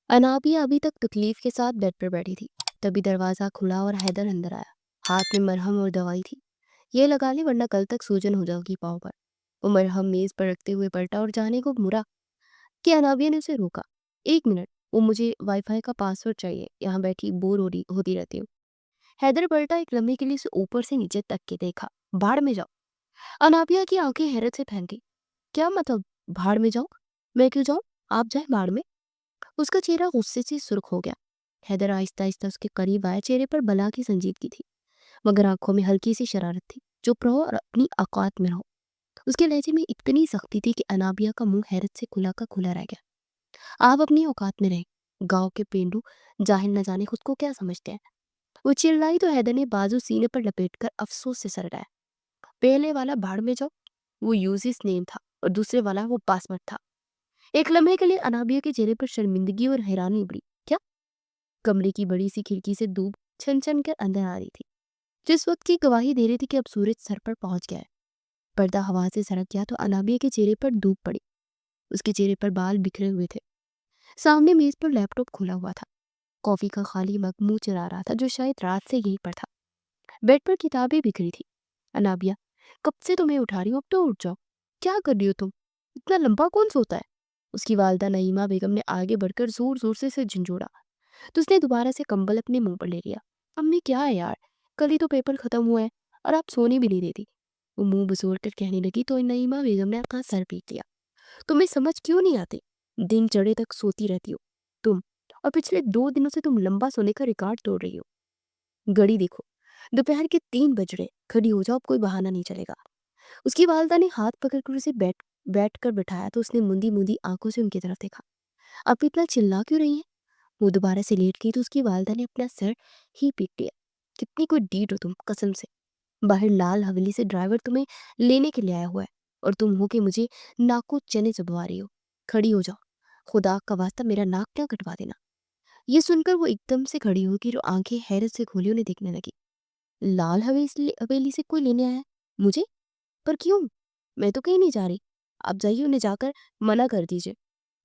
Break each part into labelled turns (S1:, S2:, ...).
S1: अनाबिया अभी तक तकलीफ के साथ बेड पर बैठी थी। तभी दरवाजा खुला और हैदर अंदर आया। हाथ में मरहम और दवाई थी। ये लगा ले वरना कल तक सूजन हो जाएगी पाँव पर। वो मरहम मेज पर रखते हुए पलटा और जाने को मुड़ा कि अनाबिया ने उसे रोका। 1 मिनट, वो मुझे वाईफाई का पासवर्ड चाहिए, यहाँ बैठी बोर हो रही होती रहती हूँ। हैदर पलटा, एक लम्हे के लिए उसे ऊपर से नीचे तक के देखा। भाड़ में जाओ। अनाबिया की आंखें हैरत से फैल गई। क्या मतलब भाड़ में जाओ? मैं क्यों जाऊं? आप जाए भाड़ में। उसका चेहरा गुस्से से सुर्ख हो गया। हैदर आहिस्ता आहिस्ता उसके करीब आया। चेहरे पर बला की संजीदगी थी, मगर आंखों में हल्की सी शरारत थी। चुप रहो और अपनी औकात में रहो। उसके लहजे में इतनी सख्ती थी कि अनाबिया का मुंह हैरत से खुला का खुला रह गया। आप अपनी औकात में रहें। गांव के पेंडू जाहिल न जाने खुद को क्या समझते हैं। वो चिल्लाई तो हैदर ने बाजू सीने पर लपेटकर अफसोस से सर डाया। पहले वाला भाड़ में जाओ, वो यूजिस नेम था, और दूसरे वाला वो पासवर्ड था। एक लम्हे के लिए अनाबिया के चेहरे पर शर्मिंदगी और हैरानी उभरी। क्या? कमरे की बड़ी सी खिड़की से धूप छन छन कर अंदर आ रही थी, जिस वक्त की गवाही दे रही थी कि अब सूरज सर पर पहुंच गया है। पर्दा हवा से सरक गया तो अनाबिया के चेहरे पर धूप पड़ी। उसके चेहरे पर बाल बिखरे हुए थे। सामने मेज पर लैपटॉप खुला हुआ था। कॉफी का खाली मग मुंह चला रहा था, जो शायद रात से यहीं पर था। बेड पर किताबें बिखरी थी। अनाबिया, कब से तुम्हें उठा रही हूँ, अब तो उठ जाओ। क्या कर रही हो तुम? इतना लंबा कौन सोता है? उसकी वालदा नईमा बेगम ने आगे बढ़कर जोर जोर से उसे झंझोड़ा तो उसने दोबारा से कंबल अपने मुंह पर ले लिया। अम्मी क्या है यार, कल ही तो पेपर खत्म हुआ है और आप सोने भी नहीं देती। वो मुंह बसोर कर कहने लगी तो नईमा बेगम ने अपना सर पीट लिया। तुम्हें समझ क्यों नहीं आती? दिन चढ़े तक सोती रहती हो तुम, और पिछले 2 दिनों से तुम लंबा सोने का रिकॉर्ड तोड़ रही हो। घड़ी देखो, दोपहर के 3 बज रहे। खड़ी हो जाओ, अब कोई बहाना नहीं चलेगा। उसकी वालदा ने हाथ पकड़कर उसे बैठ कर बिठाया तो उसने मुंदी मुंदी आंखों से उनकी तरफ देखा। अब इतना चिल्ला क्यों रही है? वो दोबारा से लेट गई तो उसकी वालदा ने अपना सर ही पीट लिया। कितनी कोई डीट हो तुम, कसम से। बाहर लाल हवेली से ड्राइवर तुम्हें लेने के लिए आया हुआ है और तुम हो कि मुझे नाको चने चबवा रही हो। खड़ी हो जाओ, खुदा का वास्ता मेरा नाक क्या कटवा देना। ये सुनकर वो एकदम से खड़ी होगी और आंखें हैरत से खोली उन्हें देखने लगी। लाल हवेली हवेली से कोई लेने आया है मुझे? पर क्यों? मैं तो कहीं नहीं जा रही। आप जाइए, उन्हें जाकर मना कर दीजिए।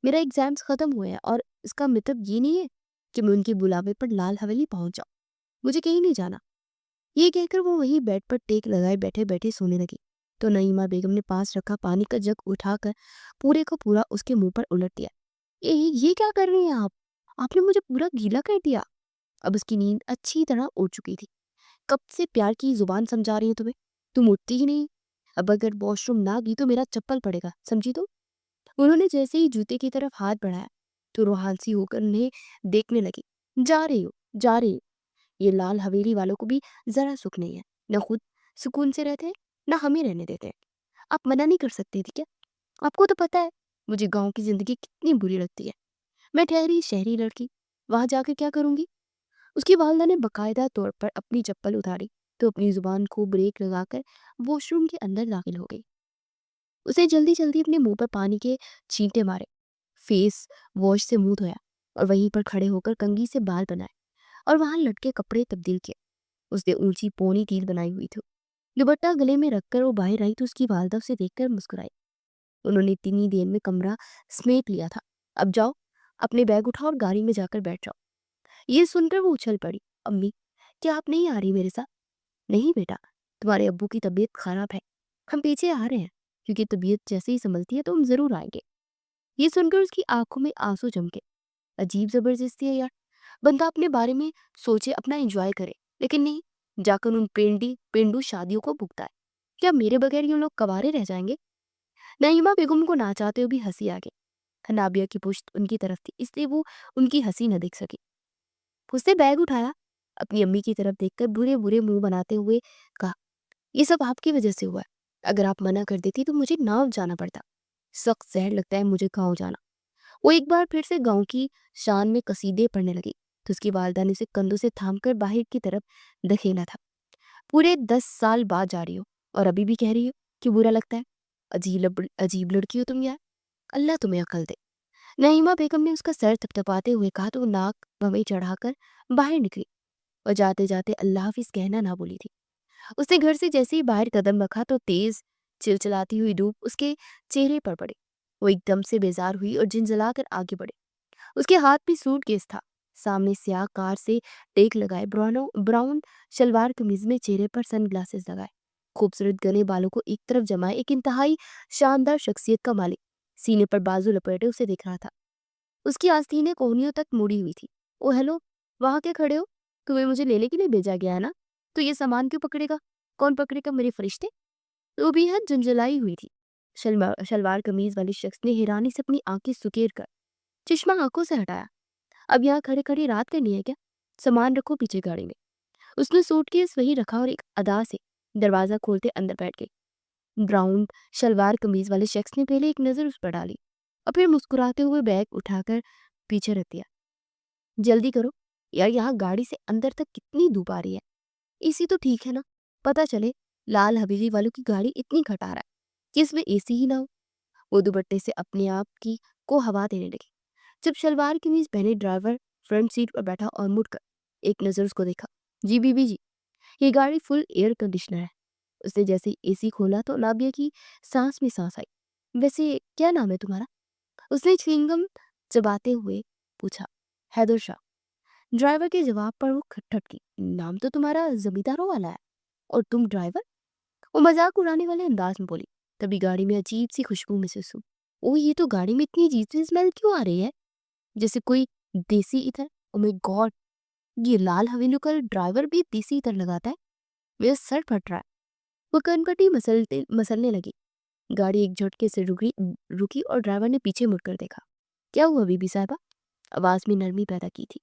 S1: मेरा एग्जाम्स खत्म हुए हैं और इसका मतलब ये नहीं है कि मैं उनके बुलावे पर लाल हवेली पहुंच जाऊं। मुझे कहीं नहीं जाना। ये कहकर वो वहीं बेड पर टेक लगाए बैठे बैठे सोने लगी तो नईमा बेगम ने पास रखा पानी का जग उठाकर पूरे का पूरा उसके मुंह पर उलट दिया। ये क्या कर रही हैं आप? आपने मुझे पूरा गीला कर दिया। अब उसकी नींद अच्छी तरह उड़ चुकी थी। कब से प्यार की जुबान समझा रही है तुम्हें? तुम उठती ही नहीं। अब अगर वॉशरूम ना गई तो मेरा चप्पल पड़ेगा, समझी तुम? उन्होंने जैसे ही जूते की तरफ हाथ बढ़ाया तो रूहानसी होकर उन्हें देखने लगी। जा रही हो, जा रही हो। ये लाल हवेली वालों को भी जरा सुख नहीं है। न खुद सुकून से रहते हैं, न हमें रहने देते हैं। आप मना नहीं कर सकती थी क्या? आपको तो पता है मुझे गांव की जिंदगी कितनी बुरी लगती है। मैं ठहरी शहरी लड़की, वहां जाकर क्या करूंगी? उसकी वालदा ने बकायदा तौर पर अपनी चप्पल उतारी तो अपनी जुबान को ब्रेक लगाकर वॉशरूम के अंदर दाखिल हो गई। उसे जल्दी जल्दी अपने मुंह पर पानी के छींटे मारे, फेस वॉश से मुंह धोया और वहीं पर खड़े होकर कंघी से बाल बनाए और वहां लटके कपड़े तब्दील किए। उसने ऊंची पोनी टील बनाई हुई थी। दुपट्टा गले में रखकर वो बाहर आई तो उसकी वालदा उसे देखकर मुस्कुराई। उन्होंने इतनी देर में कमरा समेट लिया था। अब जाओ, अपने बैग उठाओ और गाड़ी में जाकर बैठ जाओ। ये सुनकर वो उछल पड़ी। अम्मी, क्या आप नहीं आ रही मेरे साथ? नहीं बेटा, तुम्हारे अब्बू की तबीयत खराब है। हम पीछे आ रहे हैं, क्योंकि तबीयत जैसे ही संभलती है तो हम जरूर आएंगे। ये सुनकर उसकी आंखों में आंसू जमके। अजीब जबरदस्ती है यार। बंदा अपने बारे में सोचे, अपना एंजॉय करे, लेकिन नहीं, जाकर उन पेंडू शादियों को भुगता है। क्या मेरे बगैर ये लोग कवारे रह जाएंगे? नईमा बेगम को ना चाहते हुए भी हंसी आ गई। नाबिया की पुश्त उनकी तरफ थी, इसलिए वो उनकी हंसी न देख सकी। उसने बैग उठाया, अपनी अम्मी की तरफ देखकर बुरे बुरे मुंह बनाते हुए कहा, ये सब आपकी वजह से हुआ है। अगर आप मना कर देती तो मुझे नाव जाना पड़ता। सख्त जहर लगता है मुझे गाँव जाना। वो एक बार फिर से गांव की शान में कसीदे पढ़ने लगी तो उसकी वालदा ने उसे कंधों से थामकर बाहर की तरफ धकेला था। पूरे 10 साल बाद जा रही हो और अभी भी कह रही हो कि बुरा लगता है। अजीब लड़की हो तुम यार। अल्लाह तुम्हें अकल दे। नईमा बेगम ने उसका सर थपथपाते हुए कहा तो वो नाक भवें चढ़ाकर बाहर निकली और जाते जाते अल्लाह हाफिज कहना ना बोली थी। उसने घर से जैसे ही बाहर कदम रखा तो तेज चिलचिलाती हुई धूप उसके चेहरे पर पड़ी। वो एकदम से बेजार हुई और झिंझलाकर आगे बढ़ी। उसके हाथ में सूटकेस था। सामने स्याह कार से टेक लगाए ब्राउन शलवार कमीज में चेहरे पर सनग्लासेस लगाए, खूबसूरत घने बालों को एक तरफ जमाए एक इंतहाई शानदार शख्सियत का मालिक सीने पर बाजू लपेटे उसे देख रहा था। उसकी आस्तीनें कोहनियों तक मुड़ी हुई थी। ओ हेलो, वहां क्या खड़े हो? तुम्हें मुझे लेने के लिए भेजा गया है ना? तो ये सामान क्यों पकड़ेगा? कौन पकड़ेगा मेरे फरिश्ते? वो बेहद झुंझलाई हुई थी। शलवार कमीज वाले शख्स ने हैरानी से अपनी आंखें सुकेर कर चश्मा आंखों से हटाया। अब यहाँ खड़े खड़े रात करनी है क्या? सामान रखो पीछे गाड़ी में। उसने सूटकेस वहीं रखा और एक अदा से दरवाजा खोलते अंदर बैठ गई। ब्राउन शलवार कमीज वाले शख्स ने पहले एक नजर उस पर डाली और फिर मुस्कुराते हुए बैग उठाकर पीछे रख दिया। जल्दी करो यार, यहाँ गाड़ी से अंदर तक कितनी धूप आ रही है। एसी तो ठीक है ना? पता चले लाल हवेली वालों की गाड़ी इतनी खटा रहा है कि इसमें एसी ही ना हो। वो दुपट्टे से अपने आप की को हवा देने लगी। जब शलवार कमीज पहने ड्राइवर फ्रंट सीट पर बैठा और मुड़कर एक नजर उसको देखा। जी बीबी जी, ये गाड़ी फुल एयर कंडीशनर है। उसने जैसे ही एसी खोला तो नाबिया की सांस में सांस आई। वैसे क्या नाम है तुम्हारा? उसने च्युइंगम चबाते हुए पूछा। हैदर शाह। ड्राइवर के जवाब पर वो खटखटी। नाम तो तुम्हारा जमींदारों वाला है, और तुम ड्राइवर? वो मजाक उड़ाने वाले अंदाज में बोली। तभी गाड़ी में अजीब सी खुशबू महसूस हुई। ओ ये तो गाड़ी में इतनी अजीब सी स्मेल क्यों आ रही है? जैसे कोई देसी इत्र। ओ माय गॉड, ये लाल हवेली का ड्राइवर भी देसी इत्र लगाता है। मेरा सर फट रहा है। वो कनपटी मसलने लगी। गाड़ी एक झटके से रुकी और ड्राइवर ने पीछे मुड़कर देखा। क्या हुआ बीबी साहबा? आवाज में नरमी पैदा की थी।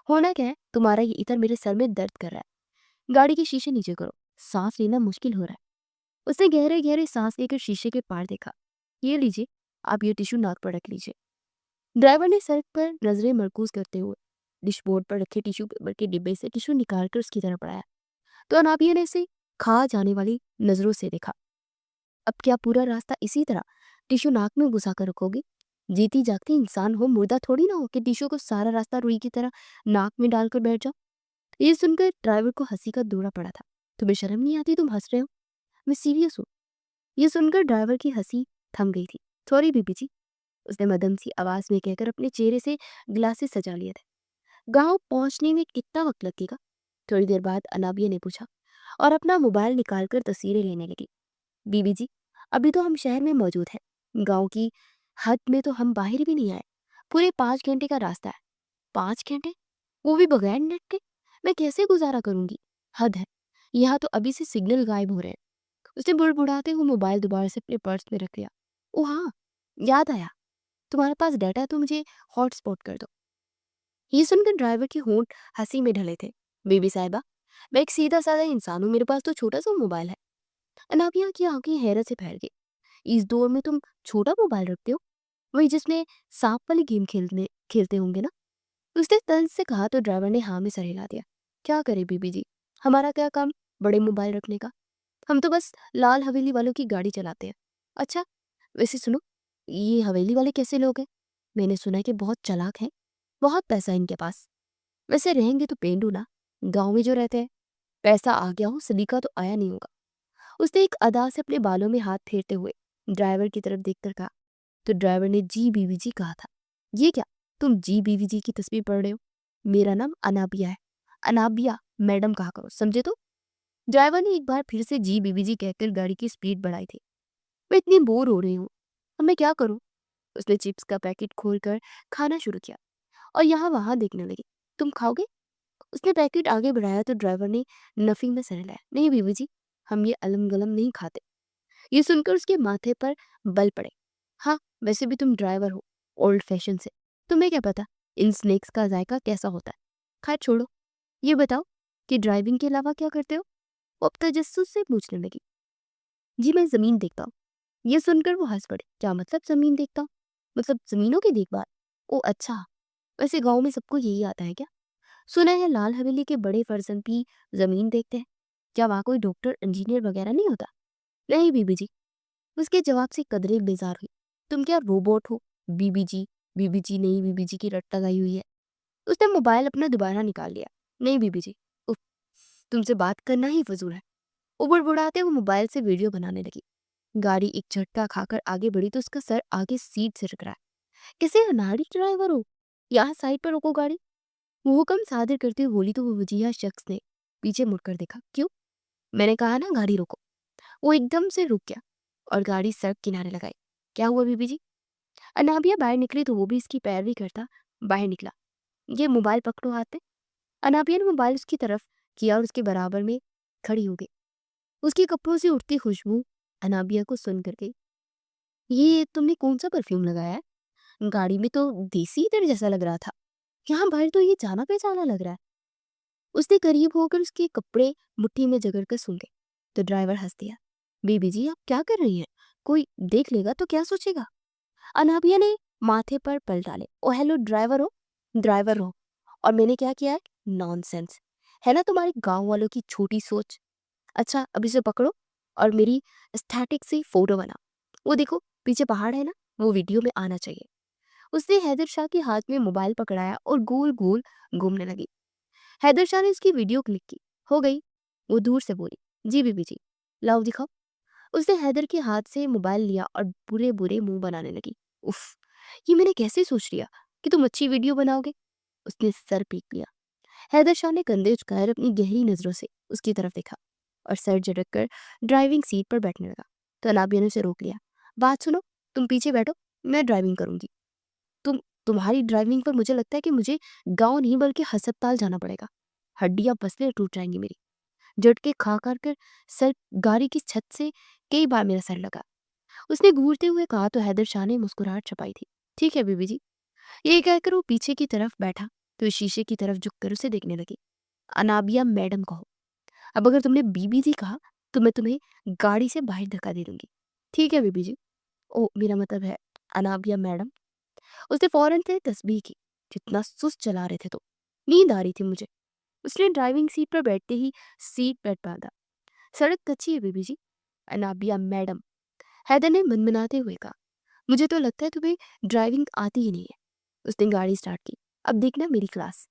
S1: होना क्या है, तुम्हारा ये इत्र मेरे सर में दर्द कर रहा है। गाड़ी के शीशे नीचे करो, सांस लेना मुश्किल हो रहा है। उसने गहरे गहरे सांस लेकर शीशे के पार देखा। ये लीजिए, आप ये टिश्यू नाक पर रख लीजिए। ड्राइवर ने सड़क पर नजरें मरकूज करते हुए डिशबोर्ड पर रखे टिश्यू पेपर के डिब्बे से टिश्यू निकालकर उसकी तरफ बढ़ाया। तो अनाबिया ने इसे खा जाने वाली नजरों से देखा। अब क्या पूरा रास्ता इसी तरह टिश्यू नाक में घुसा कर रखोगे? जीती जागती इंसान हो, मुर्दा थोड़ी ना हो कि टिश्यू को सारा रास्ता रुई की तरह नाक में डालकर बैठ जाओ। ये सुनकर ड्राइवर को हंसी का दौरा पड़ा था। तुम्हें शर्म नहीं आती? तुम हंस रहे हो, मैं सीरियस हूँ। ये सुनकर ड्राइवर की हंसी थम गई थी। सॉरी बीबी जी, उसने मदम सी आवाज में कहकर अपने चेहरे से ग्लासेस सजा लिए थे। गांव पहुंचने में कितना वक्त लगेगा? थोड़ी देर बाद अनाबिया ने पूछा और अपना मोबाइल निकालकर तस्वीरें लेने लगी। बीबी जी, अभी तो हम शहर में मौजूद हैं। गांव की हद में तो हम बाहर भी नहीं आए। पूरे 5 घंटे का रास्ता है। 5 घंटे? वो भी बगैर नेट के? मैं कैसे गुजारा करूंगी? हद है, यहाँ तो अभी से सिग्नल गायब हो रहे हैं। उसने बुड़बुड़ाते हुए मोबाइल दोबारा से अपने पर्स में रख लिया। ओ हाँ, याद आया, तुम्हारे पास डाटा है तो मुझे हॉटस्पॉट कर दो। ये सुनकर ड्राइवर के होंठ हंसी में ढले थे। बेबी साहिबा, मैं एक सीधा साधा इंसान हूँ, मेरे पास तो छोटा सा मोबाइल है। अनाबिया की आंखें हैरत से फैल गई। इस दौर में तुम छोटा मोबाइल रखते हो? वही जिसमें सांप वाली गेम खेलते होंगे ना? उसने तंज से कहा तो ड्राइवर ने हाँ में सर हिला दिया। क्या करे बीबी जी, हमारा क्या काम बड़े मोबाइल रखने का। हम तो बस लाल हवेली वालों की गाड़ी चलाते हैं। अच्छा, वैसे सुनो, ये हवेली वाले कैसे लोग हैं? मैंने सुना है कि बहुत चालाक हैं, बहुत पैसा है इनके पास। वैसे रहेंगे तो पेंडू ना, गांव में जो रहते हैं। पैसा आ गया हो, सलीका तो आया नहीं होगा। उसने एक अदा से अपने बालों में हाथ फेरते हुए ड्राइवर की तरफ देखकर कहा। तो ड्राइवर ने जी बीवी जी कहा था। ये क्या, तुम जी बीवी जी की तस्वीर पढ़ रहे हो? मेरा नाम अनाबिया है। अनाबिया मैडम कहा करो, समझे? तो ड्राइवर ने एक बार फिर से जी बीवी जी कहकर गाड़ी की स्पीड बढ़ाई थी। मैं इतनी बोर हो रही हूँ, अब मैं क्या करूँ? उसने चिप्स का पैकेट खोलकर खाना शुरू किया और यहाँ वहां देखने लगी। तुम खाओगे? उसने पैकेट आगे बढ़ाया तो ड्राइवर ने नफी में सर हिलाया। नहीं बीवी जी, हम ये अलम गलम नहीं खाते। ये सुनकर उसके माथे पर बल पड़े। हाँ, वैसे भी तुम ड्राइवर हो, ओल्ड फैशन से, तुम्हें क्या पता इन स्नैक्स का जायका कैसा होता है। खैर छोड़ो, ये बताओ कि ड्राइविंग के अलावा क्या करते हो? वो अब तजस्सुस से पूछने लगी। जी मैं जमीन देखता हूँ। ये सुनकर वो हंस पड़े। क्या मतलब जमीन देखता हूँ? मतलब जमीनों की देखभाल? ओ अच्छा, वैसे गांव में सबको यही आता है क्या? सुना है लाल हवेली के बड़े फर्जंद भी जमीन देखते हैं। क्या वहाँ कोई डॉक्टर इंजीनियर वगैरह नहीं होता? नहीं बीबी जी, उसके जवाब से कदरे बेजार हुई। तुम क्या रोबोट हो? बीबी जी, बीबी जी नहीं, बीबी जी की रट्टा लगाई हुई है। उसने मोबाइल अपना दोबारा निकाल लिया। नहीं बीबी जी, उफ, तुमसे बात करना ही फजूल है। वो बुड़बुड़ाते हुए मोबाइल से वीडियो बनाने लगी। गाड़ी एक झटका खाकर आगे बढ़ी तो उसका सर आगे सीट से टकराया। कैसे अनाड़ी ड्राइवर हो, यहाँ साइड पर रोको गाड़ी। वो हुक्म सादिर करते हुए बोली तो वो वजीहा शख्स ने पीछे मुड़कर देखा। क्यों? मैंने कहा ना गाड़ी रोको। वो एकदम से रुक गया और गाड़ी सड़क किनारे लगाई। क्या हुआ बीबी जी? अनाबिया बाहर निकली तो वो भी इसकी पैरवी करता बाहर निकला। ये मोबाइल पकड़ो हाथ में। अनाबिया ने मोबाइल उसकी तरफ किया और उसके बराबर में खड़ी हो गई। उसके कपड़ों से उठती खुशबू अनाबिया को सुन कर गई। ये तुमने कौन सा परफ्यूम लगाया है? गाड़ी में तो देसी इत्र जैसा लग रहा था, यहाँ बाहर तो ये जाना पहचाना लग रहा है। उसने करीब होकर उसके कपड़े मुट्ठी में जकड़ कर सुन गए तो ड्राइवर हंस दिया। बीबी जी आप क्या कर रही हैं? कोई देख लेगा तो क्या सोचेगा? अनाबिया ने माथे पर पल डाले। ओ हेलो, ड्राइवर हो? ड्राइवर हो और मैंने क्या किया है? नॉनसेंस है ना तुम्हारे गांव वालों की छोटी सोच। अच्छा अब इसे पकड़ो और मेरी स्टैटिक से फोटो बना। वो देखो पीछे पहाड़ है ना, वो वीडियो में आना चाहिए। उसने हैदर शाह के हाथ में मोबाइल पकड़ाया और गोल गोल घूमने लगी। हैदर शाह ने उसकी वीडियो क्लिक की। हो गई। वो दूर से बोली। जी बीबी जी, लाओ दिखाओ। उसने हैदर के हाथ से मोबाइल लिया और बुरे बुरे मुंह बनाने लगी। उफ, ये मैंने कैसे सोच लिया कि तुम अच्छी वीडियो बनाओगे? उसने सर पीट लिया। हैदर शाह ने कंधे झुकाकर अपनी गहरी नजरों से उसकी तरफ देखा और सर झटक कर ड्राइविंग सीट पर बैठने लगा। तो अनाबिया ने उसे रोक लिया। बात सुनो, तुम पीछे बैठो, मैं ड्राइविंग करूंगी। तुम्हारी ड्राइविंग पर मुझे लगता है कि मुझे गांव नहीं बल्कि अस्पताल जाना पड़ेगा। हड्डियां पसलियां टूट जाएंगी मेरी। झटके खा कर सर गाड़ी की छत से कई बार मेरा सर लगा। उसने घूरते हुए कहा तो हैदर शाह ने मुस्कुराहट छपाई थी। ठीक है बीबी जी। ये कहकर वो पीछे की तरफ बैठा तो शीशे की तरफ झुककर उसे देखने लगी। अनाबिया मैडम कहो। अब अगर तुमने बीबी जी कहा तो मैं तुम्हें गाड़ी से बाहर धक्का दे दूंगी। ठीक है बीबी जी। ओ मेरा मतलब है अनाबिया मैडम। उसने फौरन से तस्बीह की। जितना सुस्त चला रहे थे तो नींद आ रही थी मुझे। उसने ड्राइविंग सीट पर बैठते ही सीट बेल्ट बांधा। सड़क कच्ची है बीबी जी। अनाबिया मैडम, हैदर ने मनमनाते हुए कहा। मुझे तो लगता है तुम्हें ड्राइविंग आती ही नहीं है। उसने गाड़ी स्टार्ट की। अब देखना मेरी क्लास।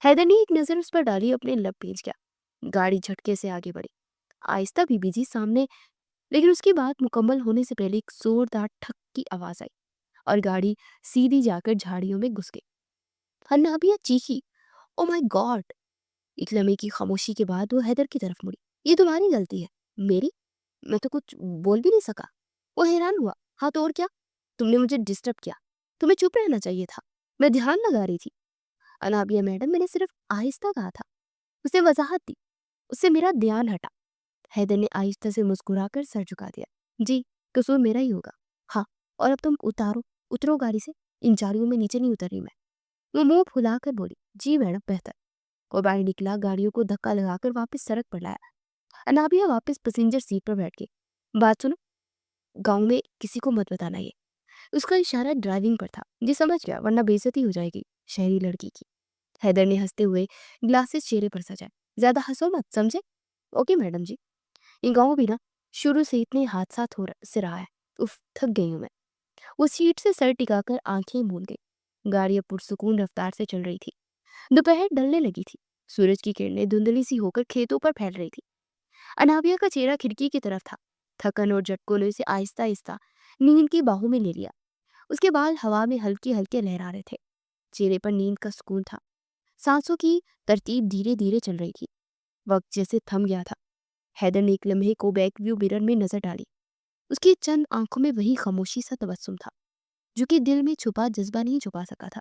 S1: हैदर ने एक नजर उस पर डाली, अपने लब पेच गया। गाड़ी झटके से आगे बढ़ी। आहिस्ता बीबी जी सामने। लेकिन उसकी बात मुकम्मल होने से पहले एक जोरदार ठक की आवाज आई और गाड़ी सीधी जाकर झाड़ियों में घुस गई। हन्नाबिया चीखी। Oh my god. एक लम्हे की खामोशी के बाद वो हैदर की तरफ मुड़ी। ये तुम्हारी गलती है। मेरी? मैं तो कुछ बोल भी नहीं सका। वो हैरान हुआ। हाँ तो और क्या? तुमने मुझे डिस्टर्ब किया। तुम्हें चुप रहना चाहिए था। मैं ध्यान लगा रही थी। अनाबिया मैडम, मैंने सिर्फ आहिस्ता कहा था। उसने वजाहत दी। उससे मेरा ध्यान हटा। हैदर ने आहिस्ता से मुस्कुराकर सर झुका दिया। जी, कसूर मेरा ही होगा। हाँ, और अब तुम उतरो गाड़ी से। इन झाड़ियों में नीचे नहीं उतर रही मैं। वो मुंह फुलाकर बोली। जी मैडम, बेहतर। वो बाहर निकला, गाड़ियों को धक्का लगाकर वापस सड़क पर लाया। अनाबिया वापस पैसेंजर सीट पर बैठ गई। बात सुनो, गांव में किसी को मत बताना ये। उसका इशारा ड्राइविंग पर था। जी समझ गया, वरना बेइज्जती हो जाएगी शहरी लड़की की। हैदर ने हंसते हुए ग्लासेस चेहरे पर सजाए। ज्यादा हंसो मत, समझे? ओके मैडम जी। ये गाँव भी ना शुरू से इतने हादसात से रहा है। उफ, थक गई हूँ मैं। वो सीट से सर टिकाकर आंखें मूंद गई। गाड़ी अब पुरसुकून रफ्तार से चल रही थी। दोपहर ढलने लगी थी। सूरज की किरणें धुंधली सी होकर खेतों पर फैल रही थी। अनाबिया का चेहरा खिड़की की तरफ था। थकन और झटकों ने उसे आहिस्ता आहिस्ता नींद की बाहों में ले लिया। उसके बाल हवा में हल्के हल्के लहरा रहे थे। चेहरे पर नींद का सुकून था। सांसों की तरतीब धीरे धीरे चल रही थी। वक्त जैसे थम गया था। हैदर ने एक लम्हे को बैक व्यू मिरर में नजर डाली। उसकी चंद आंखों में वही खामोशी सा तबस्सुम था जो कि दिल में छुपा जज्बा नहीं छुपा सका था।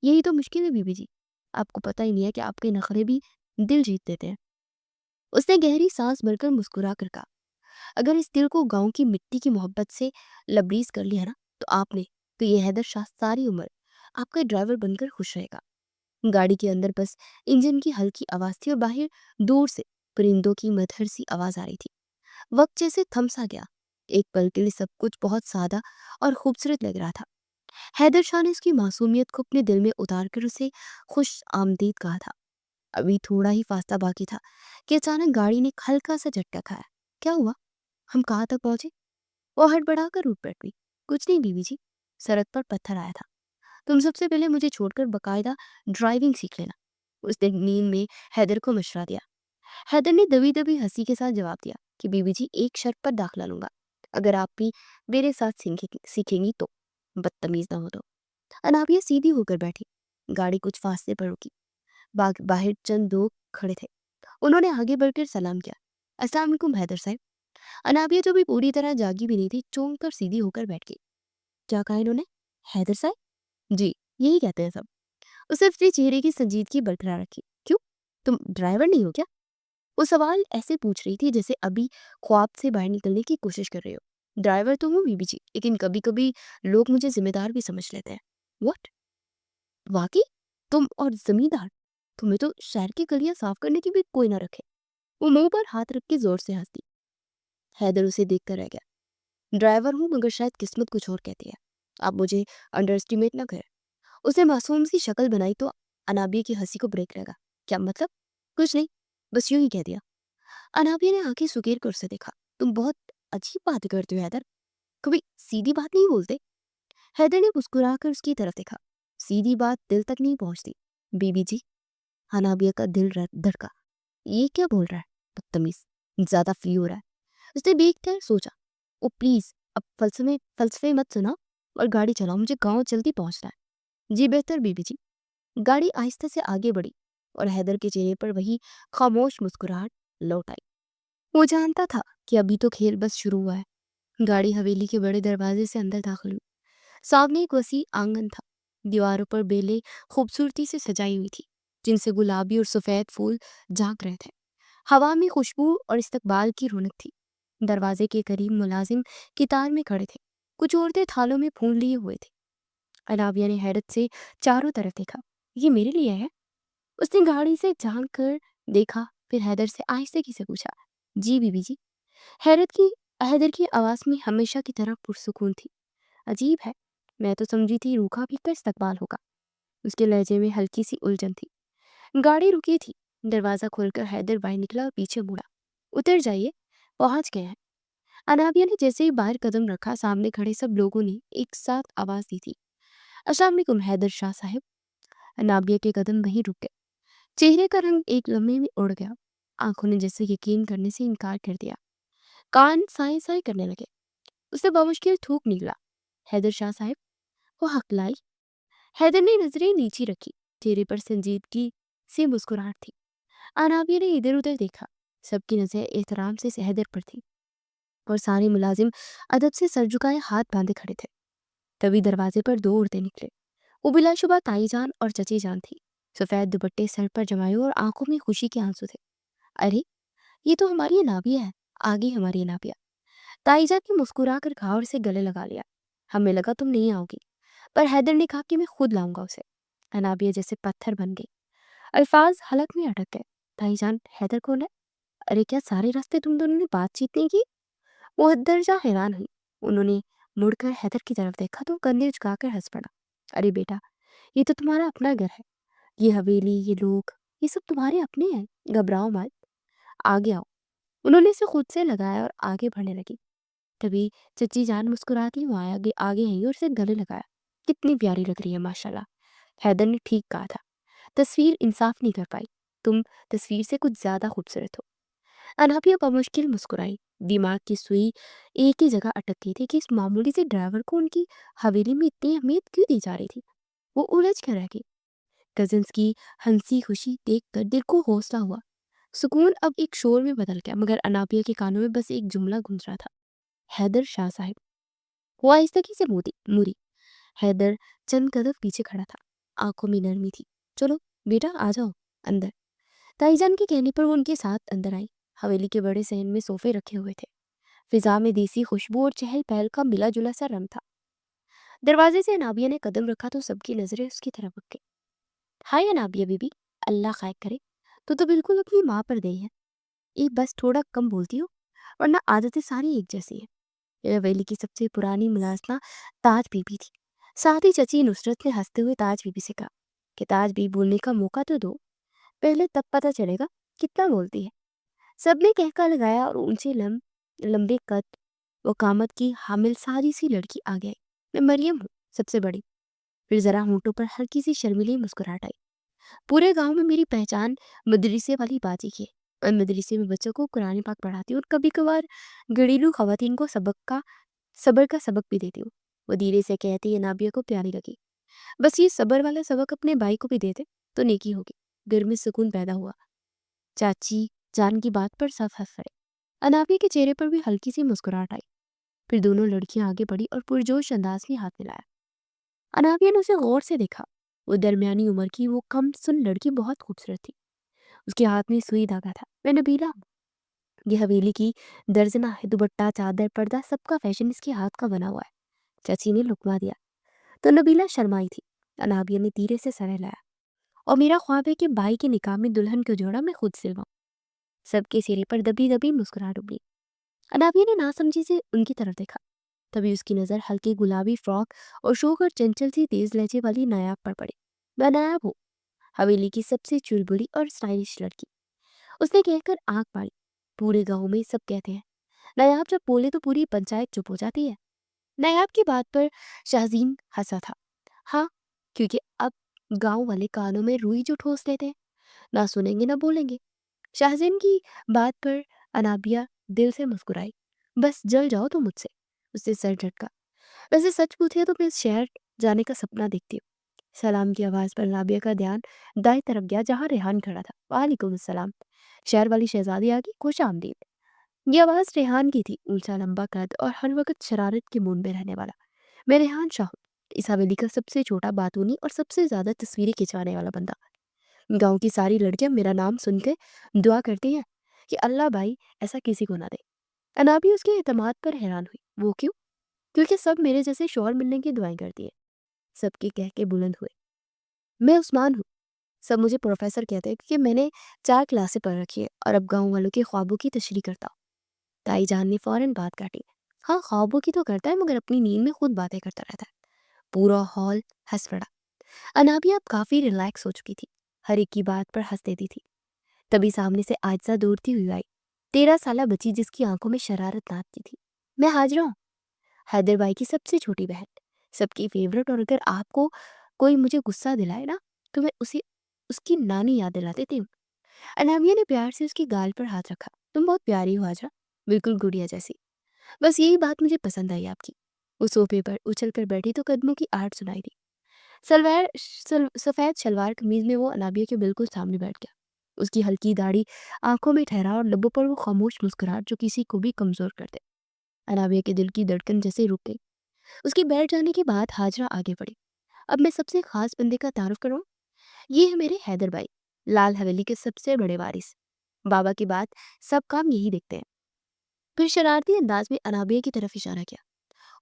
S1: यही तो मुश्किल है बीबी जी। आपको पता ही नहीं है कि आपके नखरे भी दिल जीत देते हैं। उसने गहरी सांस भरकर मुस्कुरा कर कहा। अगर इस दिल को गांव की मिट्टी की मोहब्बत से लबरीज कर लिया ना तो आपने, तो ये हैदर शाह सारी उम्र आपका ड्राइवर बनकर खुश रहेगा। गाड़ी के अंदर बस इंजन की हल्की आवाज थी और बाहर दूर से परिंदों की मधुर सी आवाज आ रही थी। वक्त जैसे थम सा गया। एक पल के लिए सब कुछ बहुत सादा और खूबसूरत लग रहा था। हैदर शाह ने उसकी मासूमियत को अपने दिल में उतार कर उसे खुश आमदीद कहा था। अभी थोड़ा ही फासला बाकी था कि अचानक गाड़ी ने एक हल्का सा झटका खाया। क्या हुआ? हम कहाँ तक पहुंचे? वो हड़बड़ाकर उठ बैठ गई। कुछ नहीं बीबी जी, सड़क पर पत्थर आया था। तुम सबसे पहले मुझे छोड़कर बकायदा ड्राइविंग सीख लेना। उसने नींद में हैदर को मशवरा दिया। हैदर ने दबी दबी हंसी के साथ जवाब दिया कि बीबी जी एक शर्त पर दाखला लूंगा, अगर आप भी मेरे साथ सीखेंगी तो। बदतमीज ना हो तो। अनाबिया सीधी होकर बैठी। गाड़ी कुछ फासले पर रुकी। बाहर चंद लोग खड़े थे। उन्होंने आगे बढ़कर सलाम किया। अस्सलाम वालेकुम हैदर साहब। अनाबिया जो भी पूरी तरह जागी भी नहीं थी, चौंक कर सीधी होकर बैठ गई। क्या कहा इन्होंने? हैदर साहब? जी, यही कहते हैं सब। उसने अपने चेहरे की संजीदगी बरकरार रखी। क्यों? तुम ड्राइवर नहीं हो क्या? वो सवाल ऐसे पूछ रही थी जैसे अभी ख्वाब से बाहर निकलने की कोशिश कर रही हो। ड्राइवर तो हूँ बीबी जी, लेकिन कभी कभी लोग मुझे जिम्मेदार भी समझ लेते हैं। व्हाट? वाकई? तुम और जमींदार? तुम्हें तो शहर की गलियां साफ करने की भी कोई ना रखे। वो मुंह पर हाथ रख के जोर से हंस दी। हैदर उसे देखकर रह गया। ड्राइवर हूँ मगर शायद किस्मत कुछ और कहती है। आप मुझे अंडर एस्टिमेट ना करें। उसने मासूम सी शक्ल बनाई तो अनाबिया की हंसी को ब्रेक लगा। क्या मतलब? कुछ नहीं, बस यूं ही कह दिया। अनाबिया ने आंखें सुकेर कर उसे देखा। तुम बहुत अजीब बातें करते हो हैदर, कभी सीधी बात नहीं बोलते। हैदर ने मुस्कुराकर उसकी तरफ देखा। सीधी बात दिल तक नहीं पहुंचती बीबी जी। अनाबिया का दिल धड़का। ये क्या बोल रहा है? बदतमीज, ज्यादा फ्री हो रहा है। उसने देख कर सोचा, ओ प्लीज अब फलसफे फलसफे मत सुना और गाड़ी चलाओ, मुझे गांव जल्दी पहुंचना है। जी बेहतर बीबी जी। गाड़ी आहिस्ते से आगे बढ़ी और हैदर के चेहरे पर वही खामोश मुस्कुराहट लौट आई। वो जानता था कि अभी तो खेल बस शुरू हुआ है। गाड़ी हवेली के बड़े दरवाजे से अंदर दाखिल हुई। सामने एक वसी आंगन था। दीवारों पर बेलें खूबसूरती से सजाई हुई थी, जिनसे गुलाबी और सफेद फूल झांक रहे थे। हवा में खुशबू और इस्तकबाल की रौनक थी। दरवाजे के करीब मुलाजिम कितार में खड़े थे। कुछ औरतें थालों में फूल लिए हुए थे। अलाविया ने हैरत से चारों तरफ देखा। ये मेरे लिए है? उसने गाड़ी से झांक कर देखा, फिर हैदर से आहिस्ते से पूछा। जी बीबी जी। हैरत की हैदर की आवाज में हमेशा की तरह पुरसुकून थी। अजीब है, मैं तो समझी थी रूखा भी का इस्तकबाल होगा। उसके लहजे में हल्की सी उलझन थी। गाड़ी रुकी थी। दरवाजा खोलकर हैदर बाहर निकला और पीछे मुड़ा। उतर जाइए, पहुंच गए हैं। अनाबिया ने जैसे ही बाहर कदम रखा, सामने खड़े सब लोगों ने एक साथ आवाज दी थी। अस्सलाम वालेकुम हैदर शाह साहब। अनाबिया के कदम वहीं रुक गए। चेहरे का रंग एक लम्हे में उड़ गया। आंखों ने जैसे यकीन करने से इनकार कर दिया। कान साए साए करने लगे। उसे बमुश्किल थूक निकला। हैदर शाह साहब। वो हकलाई। हैदर ने नजरें नीची रखी। चेहरे पर संजीदगी से मुस्कुराहट थी। अनाबिया ने इधर उधर देखा। सबकी नजर एहतराम से हैदर पर थी और सारे मुलाजिम अदब से सर झुकाए हाथ बांधे खड़े थे। तभी दरवाजे पर दो औरतें निकले। वो बिलाशुबा ताई जान और चची जान थी। सफेद दुपट्टे सर पर जमाए हुए और आंखों में खुशी के आंसू थे। अरे, ये तो हमारी अनाबिया है। आगे हमारी अनाबिया। ताई जान ने मुस्कुरा कर कहा और उसे गले लगा लिया। हमें लगा तुम नहीं आओगी, पर हैदर ने कहा कि मैं खुद लाऊंगा उसे। अनाबिया जैसे पत्थर बन गई। अल्फाज हलक में अटक गए। ताई जान, हैदर कौन है? अरे, क्या सारे रास्ते तुम दोनों ने बातचीत नहीं की? वो हद्दरजा हैरान हुई। उन्होंने मुड़कर हैदर की तरफ देखा तो कंधे झुकाकर हंस पड़ा। अरे बेटा, ये तो तुम्हारा अपना घर है। ये हवेली, ये लोग, ये सब तुम्हारे अपने हैं। घबराओ मत, आगे आओ। उन्होंने इसे खुद से लगाया और आगे बढ़ने लगी। तभी चची जान मुस्कुराती वहां आगे आगे आई और उसे गले लगाया। कितनी प्यारी लग रही है माशाल्लाह। हैदर ने ठीक कहा था। तस्वीर इंसाफ नहीं कर पाई। तुम तस्वीर से कुछ ज्यादा खूबसूरत हो। अनाबिया बमुश्किल मुस्कुराई। दिमाग की सुई एक ही जगह अटक गई थी कि इस मामूली से ड्राइवर को उनकी हवेली में इतनी अहमियत क्यों दी जा रही थी। वो उलझ कर रह गई। कजिन्स की हंसी खुशी देखकर दिल को हौसला हुआ। सुकून अब एक शोर में बदल गया, मगर अनाबिया के कानों में बस एक जुमला गूंज रहा था। हैदर शाह साहब। वो आहिस्तगी से मुड़ी। हैदर चंद कदम पीछे खड़ा था। आंखों में नरमी थी। चलो बेटा, आ जाओ अंदर। ताईजान के कहने पर वो उनके साथ अंदर आई। हवेली के बड़े सहन में सोफे रखे हुए थे। फिजा में देसी खुशबू और चहल पहल का मिला जुला सा रंग था। दरवाजे से अनाबिया ने कदम रखा तो सबकी नजरें उसकी तरफ रुक गई। हाय अनाबिया बीबी, अल्लाह खैर करे। तो बिल्कुल अपनी माँ पर गई है। एक बस थोड़ा कम बोलती हो, वरना आदतें सारी एक जैसी है। ये हवेली की सबसे पुरानी मुलाजमा ताज बीबी थी। साथ ही चची नुसरत ने हंसते हुए ताज बीबी से कहा कि ताज बीबी बोलने का मौका तो दो, पहले तब पता चलेगा कितना बोलती है। सबने कहका लगाया और ऊंचे लंबे कद व कामत की हामिल सारी सी लड़की आ गई। मैं मरियम हूँ, सबसे बड़ी। फिर जरा होंठों पर हल्की सी शर्मीली मुस्कुराहट आई। पूरे गांव में मेरी पहचान मदरसे वाली बाजी की है। मैं मदरसे में बच्चों को कुरान पाक पढ़ाती हूँ और कभी कभार घरेलू खवातीन को सबर का सबक भी देती हूँ। वो धीरे से कहती है। नाबिया को प्यारी लगी। बस ये सब्र वाला सबक अपने भाई को भी दे दे तो नेकी होगी। घर में सुकून पैदा हुआ। चाची जान की बात पर सब हंस पड़े। अनामिया के चेहरे पर भी हल्की सी मुस्कुराहट आई। फिर दोनों लड़कियां आगे बढ़ी और पुरजोश अंदाज में हाथ मिलाया। अनामिया ने उसे गौर से देखा। वो दरमियानी उम्र की वो कम सुन लड़की बहुत खूबसूरत थी। उसके हाथ में सुई धागा था। मैं नबीला हूँ। ये हवेली की दर्जना है। दुपट्टा चादर पर्दा सबका फैशन इसके हाथ का बना हुआ है। चाची ने लुकमा दिया तो नबीला शर्माई थी। अनाबिया ने धीरे से सर हिलाया। और मेरा ख्वाब है कि भाई के निकाह में दुल्हन को जोड़ा मैं खुद सिलवाऊं। सबके चेहरे पर दबी दबी मुस्कुराहट उभरी। अनाबिया ने नासमझी से उनकी तरफ देखा। तभी उसकी नजर हल्के गुलाबी फ्रॉक और शोक और चंचल सी तेज लहजे वाली नायाब पर पड़ी। मैं नायाब हूँ, हवेली की सबसे चुलबुली और स्टाइलिश लड़की, उसने कहकर आंख मारी। पूरे गांव में सब कहते हैं नायाब जब बोले तो पूरी पंचायत चुप हो जाती है। नायाब की बात पर शाहजीन हंसा था। हाँ, क्योंकि अब गांव वाले कानों में रुई जो ठोस लेते हैं, ना सुनेंगे ना बोलेंगे। शाहजीन की बात पर अनाबिया दिल से मुस्कुराई। बस जल जाओ तो मुझसे, उससे सर झटका। वैसे सच पूछे तो मैं इस शहर जाने का सपना देखती हूँ। सलाम की आवाज़ पर अनाबिया का ध्यान दाएं तरफ गया जहाँ रेहान खड़ा था। वालेकुम अस्सलाम। शहर वाली शहजादी आ गई, खुश आमदीद। ये आवाज़ रेहान की थी, ऊंचा लंबा कद और हर वक्त शरारत के मूड में रहने वाला। मैं रेहान शाह हूँ, इस हवेली का सबसे छोटा बातूनी और सबसे ज्यादा तस्वीरें खिंचवाने वाला बंदा। गांव की सारी लड़कियां मेरा नाम सुन के दुआ करती हैं कि अल्लाह भाई ऐसा किसी को ना दे। अनाबी उसके एतमाद पर हैरान हुई। वो क्यों? क्योंकि सब मेरे जैसे शौहर मिलने की दुआएं करती है। सबके कह के बुलंद हुए। मैं उस्मान हूँ। सब मुझे प्रोफेसर कहते हैं क्योंकि मैंने 4 क्लासें पढ़ रखी है और अब गांव वालों के ख्वाबों की तशरीह करता हूँ। ताई जान ने फौरन बात काटी। हाँ, ख्वाबों की तो करता है मगर अपनी नींद में खुद बातें करता रहता है। पूरा हॉल हंस पड़ा। अनाबिया अब काफी रिलैक्स हो चुकी थी। हर एक की बात पर हंस देती थी। तभी सामने से आयशा दौड़ती हुई आई। 13 साला बच्ची जिसकी आंखों में शरारत नाचती थी। मैं हाजिर हूँ, हैदर भाई की सबसे छोटी बहन, सबकी फेवरेट। और अगर आपको कोई मुझे गुस्सा दिलाए ना तो मैं उसे उसकी नानी याद दिला देती हूँ। अनामिया ने प्यार से उसकी गाल पर हाथ रखा। तुम बहुत प्यारी हो हाजरा, बिल्कुल गुड़िया जैसी। बस यही बात मुझे पसंद आई आपकी। वो सोफे पर उछल कर बैठी तो कदमों की आहट सुनाई दी। सफेद शलवार कमीज में वो अनाबिया के बिल्कुल सामने बैठ गया। उसकी हल्की दाढ़ी, आंखों में ठहराव और लबों पर वो खामोश मुस्कुराहट जो किसी को भी कमजोर कर दे। अनाबिया के दिल की धड़कन जैसे रुक गई। उसके बैठ जाने के बाद हाजरा आगे बढ़ी। अब मैं सबसे खास बंदे का तारुफ करूं। ये है मेरे हैदर भाई, लाल हवेली के सबसे बड़े वारिस। बाबा के बाद सब काम यही देखते हैं। फिर शरारती अंदाज में अनाबिया की तरफ इशारा किया।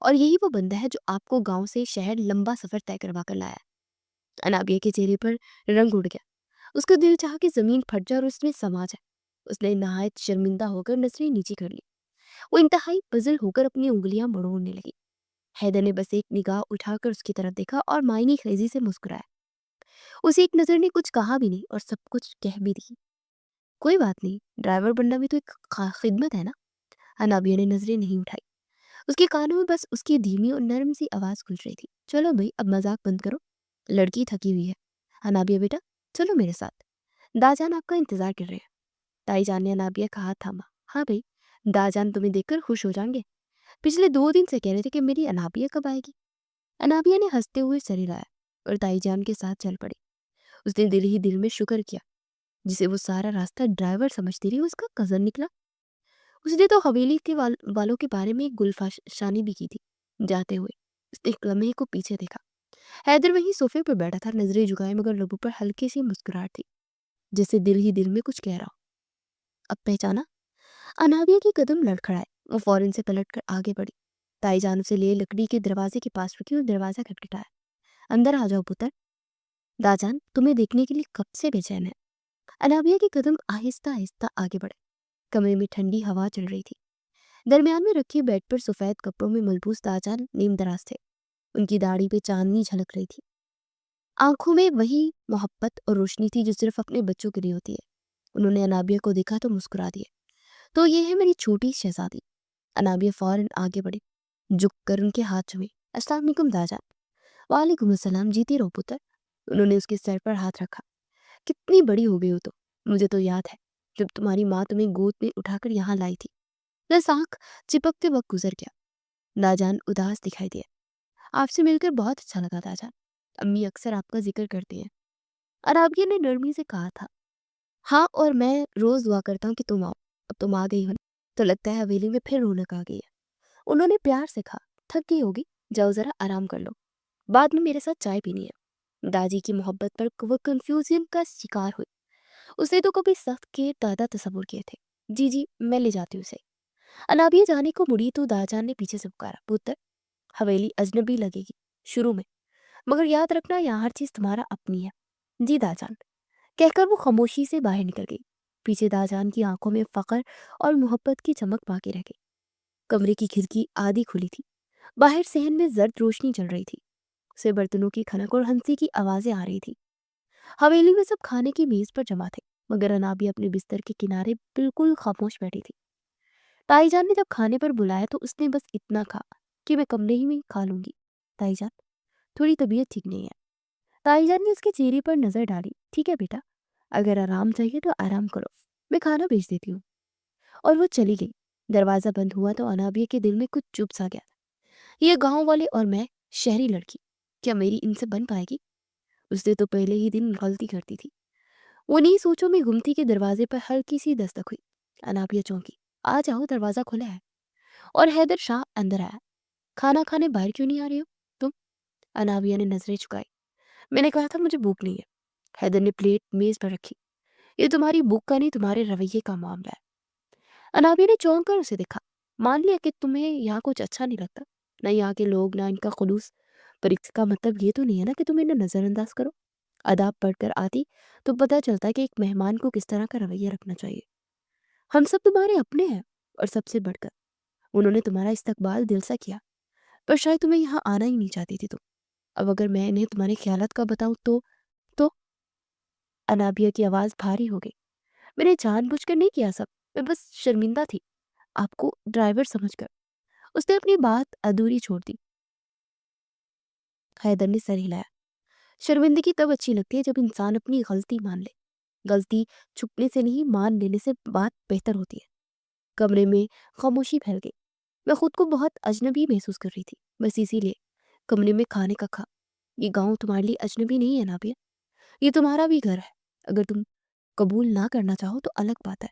S1: और यही वो बंदा है जो आपको गांव से शहर लंबा सफर तय करवा कर लाया। अनाबिया के चेहरे पर रंग उड़ गया। उसका दिल चाहा कि जमीन फट जाए और उसमें समा जाए। उसने नहायत शर्मिंदा होकर नजरें नीची कर ली। वो इंतहाई पजल होकर अपनी उंगलियां मड़ोड़ने लगी। हैदर ने बस एक निगाह उठाकर उसकी तरफ देखा और मायनी खेजी से मुस्कुराया। उसे एक नजर ने कुछ कहा भी नहीं और सब कुछ कह भी दी। कोई बात नहीं, ड्राइवर बनना भी तो एक खिदमत है ना। अनाबिया ने नजरें नहीं उठाई। उसके कानों में बस उसकी धीमी और नरम सी आवाज गुंज रही थी। चलो भाई, अब मजाक बंद करो, लड़की थकी हुई है। अनाबिया बेटा, चलो मेरे साथ, दाजान आपका इंतजार कर रहे हैं। ताई जान ने अनाबिया का हाथ थामा। हाँ भाई, दाजान तुम्हें देखकर खुश हो जाएंगे। पिछले 2 दिन से कह रहे थे कि मेरी अनाबिया कब आएगी। अनाबिया ने हंसते हुए सर हिलाया और ताई जान के साथ चल पड़ी। उसने दिल ही दिल में शुक्र किया, जिसे वो सारा रास्ता ड्राइवर समझती रही, उसका कजन निकला। उसने तो हवेली के वालों के बारे में एक गुलफाशानी भी की थी। जाते हुए उसने एक लम्हे को पीछे देखा। हैदर वहीं सोफे पर बैठा था, नजरें झुकाए मगर लबों पर हल्की सी मुस्कुराहट थी, जैसे दिल ही दिल में कुछ कह रहा हो। अब पहचाना? अनाबिया के कदम लड़खड़ाए। वो फौरन से पलट कर आगे बढ़ी। ताई जान उसे ले लकड़ी के दरवाजे के पास रुकी और दरवाजा खटखटाया। अंदर आ जाओ पुत्र, दाजान तुम्हें देखने के लिए कब से बेचैन है। अनाबिया के कदम आहिस्ता आहिस्ता आगे बढ़े। कमरे में ठंडी हवा चल रही थी। दरमियान में रखे बेड पर सफेद कपड़ों में मलबूस दाजान नीम दराज थे। उनकी दाढ़ी पे चांदनी झलक रही थी। आंखों में वही मोहब्बत और रोशनी थी जो सिर्फ अपने बच्चों के लिए होती है। उन्होंने अनाबिया को देखा तो मुस्कुरा दिया। तो ये है मेरी छोटी शहजादी। अनाबिया फौरन आगे बढ़ी, झुक कर उनके हाथ चूमे। अस्सलाम वालेकुम दाजान। वालेकुम अस्सलाम, जीती रहो पुत्र। उन्होंने उसके सर पर हाथ रखा। कितनी बड़ी हो गई हो तो। मुझे तो याद है जब तुम्हारी माँ तुम्हें गोद में उठाकर यहाँ लाई थी। बस आंख चिपकते वक्त गुजर गया। दाजान उदास दिखाई दिया। आपसे मिलकर बहुत अच्छा लगा दाजान। अम्मी अक्सर आपका जिक्र करती हैं। अराबिया ने नरमी से कहा था। हाँ, और मैं रोज दुआ करता हूँ कि तुम आओ। अब तुम आ गई हो ना, तो लगता है हवेली में फिर रौनक आ गई है। उन्होंने प्यार से कहा, थक गई होगी, जाओ जरा आराम कर लो, बाद में मेरे साथ चाय पीनी है। दादी की मोहब्बत पर वो कंफ्यूजन का शिकार हुई। उसने तो कभी सख्त के दादा तस्वुर किए थे। जी जी, मैं ले जाती हूँ उसे। अनाबिया जाने को मुड़ी तो दाजान ने पीछे से पुकारा, पुत्र, हवेली अजनबी लगेगी शुरू में, मगर याद रखना यहाँ हर चीज तुम्हारा अपनी है। जी दाजान, कहकर वो खामोशी से बाहर निकल गई। पीछे दाजान की आंखों में फकर और मोहब्बत की चमक बाकी रह गई। कमरे की खिड़की आधी खुली थी। बाहर सहन में जर्द रोशनी चल रही थी। से बर्तनों की खनक और हंसी की आवाजें आ रही थी। हवेली में सब खाने की मेज पर जमा थे, मगर अनाबी अपने बिस्तर के किनारे बिल्कुल खामोश बैठी थी। ताईजान ने जब खाने पर बुलाया तो उसने बस इतना कहा कि मैं कमरे ही में खा लूंगी। ताईजान, थोड़ी तबीयत ठीक नहीं है। ताईजान ने उसके चेहरे पर नजर डाली। ठीक है बेटा, अगर आराम चाहिए तो आराम करो, मैं खाना भेज देती हूँ। और वो चली गई। दरवाजा बंद हुआ तो अनाबिया के दिल में कुछ चुप सा गया। ये गांव वाले और मैं शहरी लड़की, क्या मेरी इनसे बन पाएगी? उसने तो पहले ही दिन गलती करती थी। वो नहीं सोचों में घुमती के दरवाजे पर हल्की सी दस्तक हुई। अनाबिया चौंकी। आ जाओ, दरवाजा खुला है। और हैदर शाह अंदर आया। खाना खाने बाहर क्यों नहीं आ रही हो तुम? अनाबिया ने नजरें झुकाई। मैंने कहा था मुझे भूख नहीं है। हैदर ने प्लेट मेज पर रखी। ये तुम्हारी भूख का नहीं, तुम्हारे रवैये का मामला है। अनाबिया ने चौंक कर उसे देखा। मान लिया कि तुम्हें यहाँ कुछ अच्छा नहीं लगता, ना यहाँ के लोग, ना इनका खुलूस, पर इसका मतलब ये तो नहीं है ना कि तुम इन्हें नजरअंदाज करो। अदाब पढ़कर आती तो पता चलता कि एक मेहमान को किस तरह का रवैया रखना चाहिए। हम सब तुम्हारे अपने हैं, और सबसे बढ़कर उन्होंने तुम्हारा इस्तकबाल दिल से किया, पर शायद तुम्हें यहाँ आना ही नहीं चाहती थी तुम। अब अगर मैं इन्हें तुम्हारी ख्यालात का बताऊं तो अनाबिया की आवाज भारी हो गई। मैंने जानबूझकर नहीं किया सब, मैं बस शर्मिंदा थी, आपको ड्राइवर समझकर। उसने अपनी बात अधूरी छोड़ दी। हैदर ने सर हिलाया। शर्मिंदगी तब अच्छी लगती है जब इंसान अपनी गलती मान ले। गलती छुपने से नहीं, मान लेने से बात बेहतर होती है। कमरे में खामोशी फैल गई। मैं खुद को बहुत अजनबी महसूस कर रही थी। बस इसीलिए कमरे में खाने का खा। ये गांव तुम्हारे लिए अजनबी नहीं है नाबिया, ये तुम्हारा भी घर है। अगर तुम कबूल ना करना चाहो तो अलग बात है।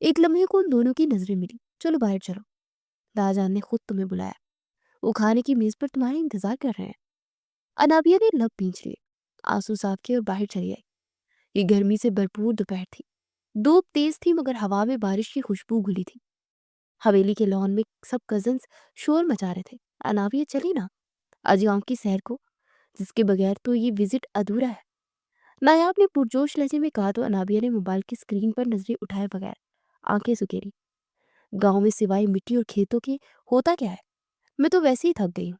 S1: एक लम्हे को उन दोनों की नजरें मिली। चलो बाहर चलो, दाजान ने खुद तुम्हें बुलाया, वो खाने की मेज पर तुम्हारे इंतजार कर रहे हैं। अनाबिया ने लब भींच लिए, आंसू साफ किए और बाहर चली आई। ये गर्मी से भरपूर दोपहर थी। धूप तेज थी मगर हवा में बारिश की खुशबू घुली थी। हवेली के लॉन में सब कजन्स शोर मचा रहे थे। अनाबिया चली ना, आज गांव की सैर को, जिसके बगैर तो ये विजिट अधूरा है। नायाब ने पुरजोश लहजे में कहा तो अनाबिया ने मोबाइल की स्क्रीन पर नजरें उठाए बगैर आंखें सुकेरी। गांव में सिवाय मिट्टी और खेतों के होता क्या है? मैं तो वैसे ही थक गई हूँ।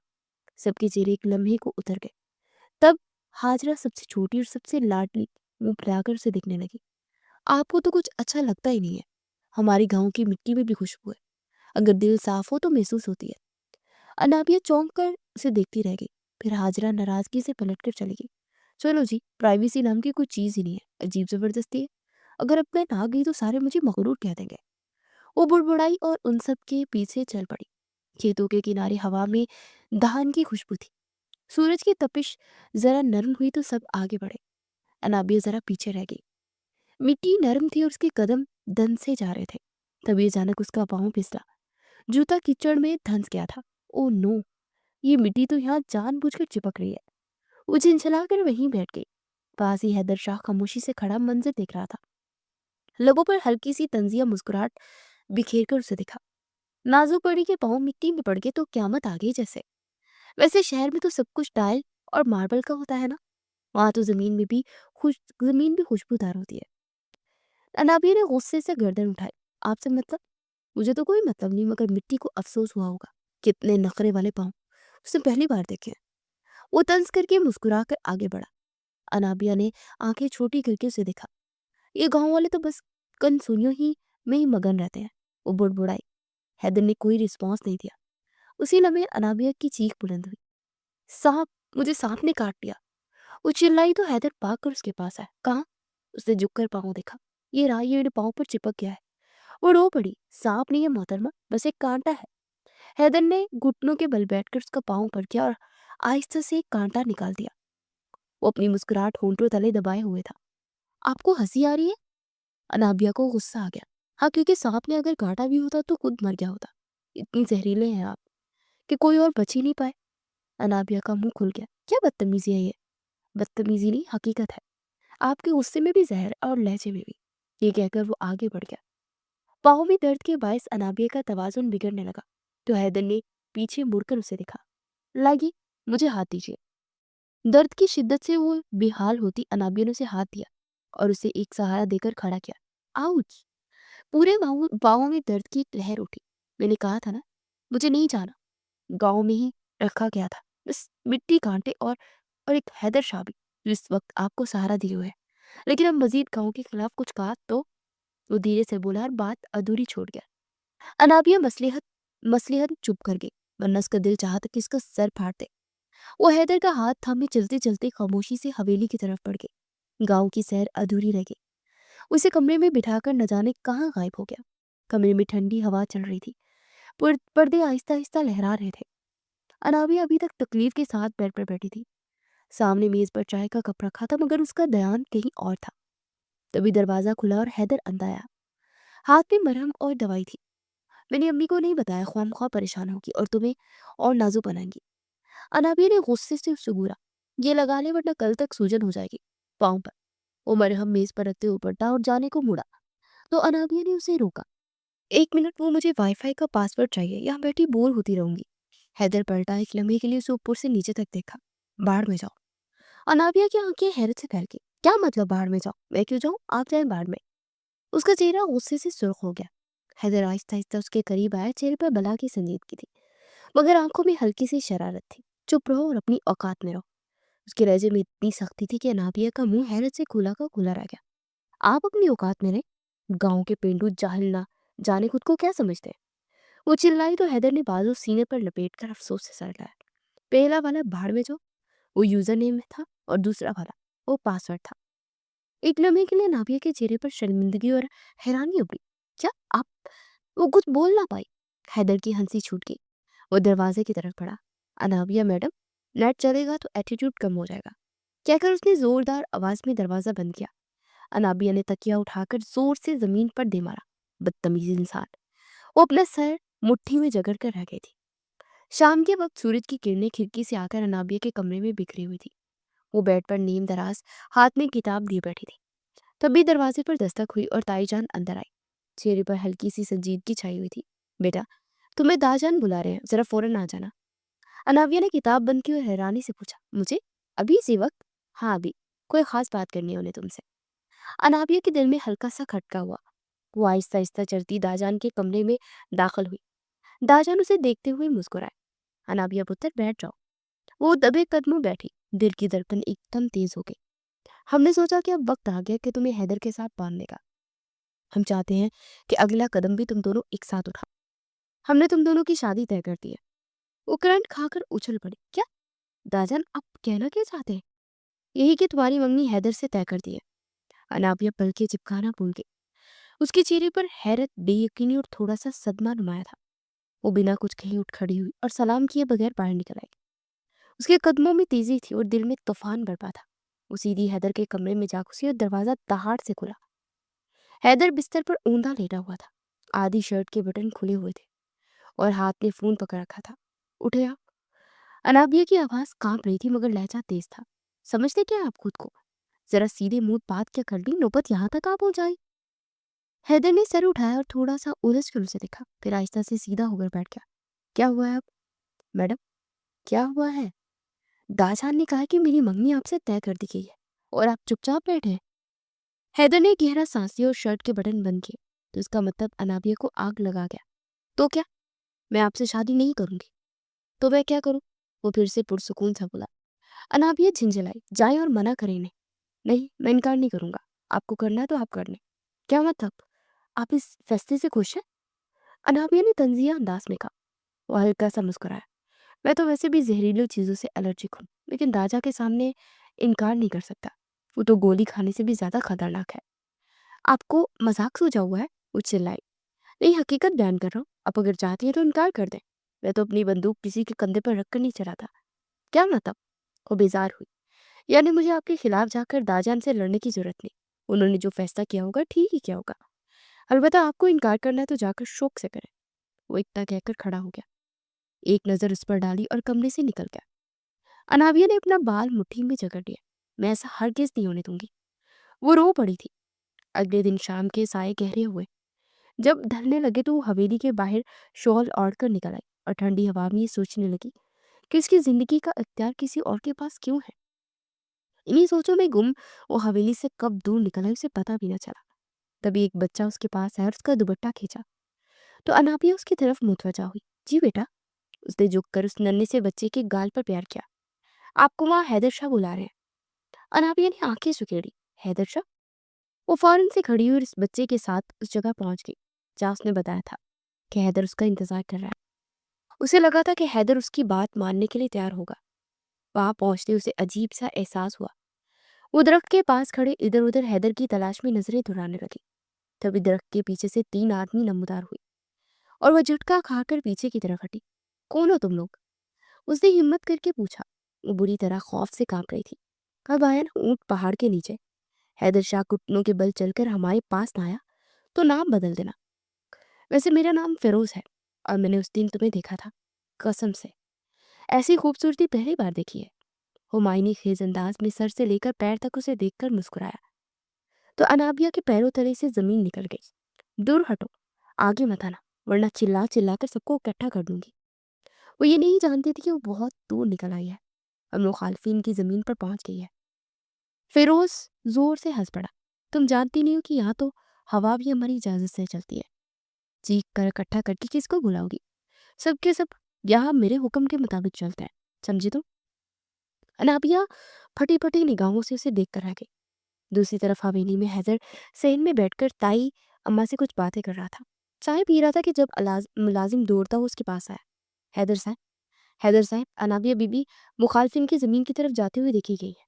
S1: सबके चेहरे एक लम्हे को उतर गए। तब हाजरा सबसे छोटी और सबसे लाडली मुंह फैलाकर उसे दिखने लगी। आपको तो कुछ अच्छा लगता ही नहीं है। हमारी गांव की मिट्टी में भी खुशबू है, अगर दिल साफ हो तो महसूस होती है। अनाबिया चौंक कर उसे देखती रह गई। फिर हाजरा नाराजगी से पलटकर चली गई। चलो जी, प्राइवेसी नाम की कोई चीज ही नहीं है, अजीब जबरदस्ती है। अगर अब मैं ना गई तो सारे मुझे मगरूर कह देंगे। वो बुड़बुड़ाई और उन सब के पीछे चल पड़ी। खेतों के किनारे हवा में धान की खुशबू थी। सूरज की तपिश जरा नरम हुई तो सब आगे बढ़े। अनाबिया जरा पीछे रह गई। मिट्टी नरम थी और उसके कदम दन से जा रहे थे। तभी अचानक उसका पाँव फिसला। जूता कीचड़ में धंस गया था। ओ नो, ये मिट्टी तो यहाँ जानबूझकर चिपक रही है। वो झिंझला कर वहीं बैठ गई। पास ही हैदर शाह खामोशी से खड़ा मंजर देख रहा था। लबों पर हल्की सी तंजिया मुस्कुराहट बिखेर कर उसे दिखा। नाजुक पड़ी के पाँव मिट्टी में पड़ गए तो क्यामत आ गई जैसे। वैसे शहर में तो सब कुछ टाइल और मार्बल का होता है ना, वहां तो जमीन भी खुशबूदार होती है। अनाबिया ने गुस्से से गर्दन उठाई। आपसे मतलब? मुझे तो कोई मतलब नहीं, मगर मिट्टी को अफसोस हुआ होगा। कितने नखरे वाले पाँव, उसने पहली बार देखे हैं। वो तंज करके मुस्कुरा कर आगे बढ़ा। अनाबिया ने आंखें छोटी करके उसे देखा। ये गांव वाले तो बस कनसुनियों ही में ही मगन रहते हैं। वो बुड़बुड़ाई। हैदर ने कोई रिस्पॉन्स नहीं दिया। उसी लम्हे अनाबिया की चीख बुलंद हुई। सांप, मुझे सांप ने काट लिया। वो चिल्लाई तो हैदर भाग कर उसके पास आया। कहाँ? उसने झुककर पाँव देखा। ये रहा, ये मेरे पाँव पर चिपक गया है। वो रो पड़ी। सांप नहीं है मोहतरमा, बस एक कांटा है। हैदर ने घुटनों के बल बैठकर उसका पाँव पकड़ किया और आहिस्ता से एक कांटा निकाल दिया। वो अपनी मुस्कुराहट होंठों तले दबाए हुए था। आपको हंसी आ रही है? अनाबिया को गुस्सा आ गया। हाँ, क्योंकि सांप ने अगर काटा भी होता तो खुद मर गया होता। इतनी जहरीले हैं आप कि कोई और बच ही नहीं पाए। अनाबिया का मुंह खुल गया। क्या बदतमीजी है ये? बदतमीजी नहीं, हकीकत है। आपके गुस्से में भी जहर है और लहजे में भी। ये कहकर वो आगे बढ़ गया। पाँव में दर्द के बायस अनाबिया का तवाजुन बिगड़ने लगा तो हैदर ने पीछे मुड़कर उसे देखा। लागी, मुझे हाथ दीजिए। दर्द की शिद्दत से वो बेहाल होती अनाबिया ने उसे हाथ दिया और उसे एक सहारा देकर खड़ा किया। आउच! पूरे बाहों में दर्द की एक लहर उठी। मैंने कहा था ना, मुझे नहीं जाना। गांव में ही रखा गया था, बस मिट्टी कांटे और एक हैदर शाह भी जो इस वक्त आपको सहारा दिए हुए है। लेकिन अब मजीद गांव के खिलाफ कुछ कहा तो? वो धीरे से बोला और बात अधूरी छोड़ गया। अनाबिया मसलिहत मसलिहत चुप कर गई, वरना उसका दिल चाहता कि इसका सर फाड़ दे। वो हैदर का हाथ थामे चलते चलते खामोशी से हवेली की तरफ बढ़ गई। गांव की सैर अधूरी रह गई। उसे कमरे में बिठाकर न जाने कहाँ गायब हो गया। कमरे में ठंडी हवा चल रही थी। पर्दे आहिस्ता आहिस्ता लहरा रहे थे। अनाबिया अभी तक तकलीफ के साथ बेड पर बैठी थी। सामने मेज पर चाय का कप रखा था, मगर उसका ध्यान कहीं और था। तभी दरवाजा खुला और हैदर अंदर आया। हाथ में मरहम और दवाई थी। मैंने अम्मी को नहीं बताया, ख्वामख्वाह परेशान होगी और तुम्हें और नाजुक बनाएंगी। अनाबिया ने गुस्से से उससे घूरा। ये लगा ले वरना कल तक सूजन हो जाएगी पाँव पर। वो मरहम मेज पर रखते हुए पलटा और जाने को मुड़ा तो अनाबिया ने उसे रोका। 1 मिनट, वो मुझे वाईफाई का पासवर्ड चाहिए, यहाँ बैठी बोर होती रहूंगी। हैदर पलटा, एक लम्हे के लिए उसे ऊपर से नीचे तक देखा। बाहर में जाओ। अनाबिया की आंखें हैरत से फैल गई। क्या मतलब बाहर में जाओ? मैं क्यों जाऊं? आप जाए बाहर में। उसका चेहरा गुस्से से सुर्ख हो गया। हैदर आहिस्ता आहिस्ता उसके करीब आया। चेहरे पर बला की संजीदगी थी, मगर आंखों में हल्की सी शरारत थी। चुप रहो और अपनी औकात में रहो। उसके लहजे में इतनी सख्ती थी कि अनाबिया का मुंह हैरत से खुला का खुला रह गया। आप अपनी औकात में रहे? गांव के पेंडू जाहिल ना जाने खुद को क्या समझते हैं। वो चिल्लाई तो हैदर ने बाजू सीने पर लपेट कर अफसोस से सर लाया। पहला वाला भाड़ में जो वो यूजर नेम था और दूसरा वाला वो पासवर्ड था। एक लम्हे के लिए नाबिया के चेहरे पर शर्मिंदगी और हैरानी उभरी। क्या आप? वो कुछ बोल ना पाई। हैदर की हंसी छूट गई। वो दरवाजे की तरफ बढ़ा। अनाबिया मैडम, नेट चलेगा तो एटीट्यूड कम हो जाएगा, कहकर उसने जोरदार आवाज में दरवाजा बंद किया। अनाबिया ने तकिया उठाकर जोर से जमीन पर दे मारा। बदतमीज इंसान। वो अपना सर मुट्ठी में जकड़ कर रह गई थी। शाम के वक्त सूरज की किरणें खिड़की से आकर अनाबिया के कमरे में बिखरी हुई थी। वो बेड पर नीम दराज हाथ में किताब लिए बैठी थी। तभी दरवाजे पर दस्तक हुई और ताईजान अंदर आई। चेहरे पर हल्की सी संजीदगी छाई हुई थी। बेटा, तुम्हें दाजान बुला रहे हैं, जरा फौरन आ जाना। अनाविया ने किताब बंद की और हैरानी से पूछा, मुझे? अभी इसी वक्त? हाँ अभी, कोई खास बात करनी है उन्हें तुमसे। अनाविया के दिल में हल्का सा खटका हुआ। वो आहिस्ता आहिस्ता चलती दाजान के कमरे में दाखिल हुई। दाजान उसे देखते हुए मुस्कुराए। अनाबिया पुत्र बैठ जाओ। वो दबे कदमों बैठी। दिल की धड़कन एकदम तेज हो गई। हमने सोचा कि अब वक्त आ गया कि तुम्हें हैदर के साथ बांधने का। हम चाहते हैं कि अगला कदम भी तुम दोनों एक साथ उठाओ। हमने तुम दोनों की शादी तय कर दी है। वो करंट खाकर उछल पड़ी। क्या? दाजान, आप कहना क्या चाहते हैं? यही कि तुम्हारी मम्मी हैदर से तय कर दी है। अनाबिया पलके चिपकाना भूल गई। उसके चेहरे पर हैरत, बेयकीनी और थोड़ा सा सदमा नुमाया था। वो बिना कुछ कहे उठ खड़ी हुई और सलाम किए बगैर बाहर निकल आई। उसके कदमों में तेजी थी और दिल में तूफान बरपा था। वो सीधी हैदर के कमरे में जा घुसी और दरवाजा दहाड़ से खुला। हैदर बिस्तर पर ऊंधा लेटा हुआ था। आधी शर्ट के बटन खुले हुए थे और हाथ में फोन पकड़ रखा था। उठे आप? अनाबिया की आवाज कांप रही थी, मगर लहजा तेज था। समझते क्या आप खुद को? जरा सीधे मुंह बात क्या कर ली, नौबत यहाँ तक आ पहुंचाई। हैदर ने सर उठाया और थोड़ा सा उलझ कर उसे देखा, फिर आहिस्ता से सीधा होकर बैठ गया। क्या हुआ है अब? मैडम, क्या हुआ है? दाजान ने कहा कि मेरी मम्मी आपसे तय कर दी गई है और आप चुपचाप बैठे हैं। हैदर ने गहरा सांस लिया और शर्ट के बटन बंद किए। तो इसका मतलब अनाबिया को आग लगा गया। तो क्या? मैं आपसे शादी नहीं करूंगी। तो मैं क्या करूं? वो फिर से पुरसुकून सा बोला। अनाबिया झिंझलाई। जाए और मना करें इन्हें। नहीं, मैं इनकार नहीं करूंगा। आपको करना है तो आप कर लें। क्या मतलब? आप इस फैसले से खुश हैं? अनाबिया ने तंजिया अंदाज में कहा। वो हल्का सा मुस्कुराया। मैं तो वैसे भी जहरीली चीज़ों से एलर्जिक हूँ, लेकिन दाजा के सामने इनकार नहीं कर सकता। वो तो गोली खाने से भी ज़्यादा खतरनाक है। आपको मजाक सूझा हुआ है? वो चिल्लाई। नहीं, हकीकत बयान कर रहा हूँ। आप अगर चाहती हैं तो इनकार कर दें। मैं तो अपनी बंदूक किसी के कंधे पर रख कर नहीं चलाता। क्या मतलब? वो बेजार हुई। یعنی مجھے آپ کے خلاف جا کر داجان سے لڑنے کی ضرورت نہیں. انہوں نے جو فیصلہ کیا ہوگا ٹھیک ہی کیا ہوگا. البتہ آپ کو انکار کرنا ہے تو جا کر شوق سے کریں. وہ اتنا کہہ کر کھڑا ہو گیا، ایک نظر اس پر ڈالی اور کمرے سے نکل گیا. انابیہ نے اپنا بال مٹھی میں جکڑ لیا. میں ایسا ہرگز نہیں ہونے دوں گی. وہ رو پڑی تھی. اگلے دن شام کے سائے گہرے ہوئے. جب ڈھلنے لگے تو وہ حویلی کے باہر شال اوڑھ کر نکل آئی اور ٹھنڈی ہوا میں یہ سوچنے لگی کہ اس کی زندگی کا اختیار کسی اور کے پاس کیوں ہے. انہی سوچوں میں گم وہ حویلی سے کب دور نکل آئی اسے پتہ بھی نہ چلا. تبھی ایک بچہ اس کے پاس آیا اور اس کا دوپٹہ کھینچا تو انابیہ اس کی طرف متوجہ ہوئی. جی بیٹا. اس نے جھک کر اس ننھے سے بچے کے گال پر پیار کیا. آپ کو وہاں حیدر شاہ بلا رہے ہیں. انابیہ نے آنکھیں سکیڑی. حیدر شاہ؟ وہ فوراً سے کھڑی ہوئی اور اس بچے کے ساتھ اس جگہ پہنچ گئی جہاں اس نے بتایا تھا کہ حیدر اس کا انتظار کر رہا ہے. اسے لگا تھا کہ حیدر اس کی بات ماننے کے لیے تیار ہوگا. وہاں پہنچتے اسے عجیب سا احساس ہوا. وہ درخت کے پاس کھڑے ادھر ادھر حیدر کی تلاش میں نظریں دوڑانے لگی. تبھی درخت کے پیچھے سے 3 آدمی نمودار ہوئی اور وہ جھٹکا کھا کر پیچھے کی طرف ہٹی. کون ہو تم لوگ؟ اس نے ہمت کر کے پوچھا. وہ بری طرح خوف سے کانپ رہی تھی. اب آیا نا اونٹ پہاڑ کے نیچے. حیدر شاہ گھٹنوں کے بل چل کر ہمارے پاس نہ آیا تو نام بدل دینا. ویسے میرا نام فیروز ہے اور میں نے اس دن تمہیں دیکھا تھا. قسم سے ایسی خوبصورتی پہلی بار دیکھی ہے. ہمایونی خیز انداز میں سر سے لے کر پیر تک اسے دیکھ کر مسکرایا تو انابیہ کے پیروں تلے سے زمین نکل گئی. دور ہٹو، آگے مت آنا ورنہ چلا چلا کر سب کو اکٹھا کر دوں گی. وہ یہ نہیں جانتی تھی کہ وہ بہت دور نکل آئی ہے اور مخالفین کی زمین پر پہنچ گئی ہے. فیروز زور سے ہنس پڑا. تم جانتی نہیں ہو کہ یہاں تو ہوا بھی ہماری اجازت سے چلتی ہے. چیخ کر اکٹھا کر کے کس کو بلاؤ گی؟ سب کے سب یہاں میرے حکم کے مطابق چلتے ہیں، سمجھی تم؟ انابیہ پھٹی پھٹی نگاہوں سے اسے دیکھ کر رہ گئی. دوسری طرف حویلی میں حیدر صحن میں بیٹھ کر تائی اماں سے کچھ باتیں کر رہا تھا. چائے پی رہا تھا کہ جب ملازم دوڑتا ہوا اس کے پاس آیا. حیدر صاحب انابیہ بی بی مخالفین کی زمین کی طرف جاتے ہوئے دیکھی گئی ہے.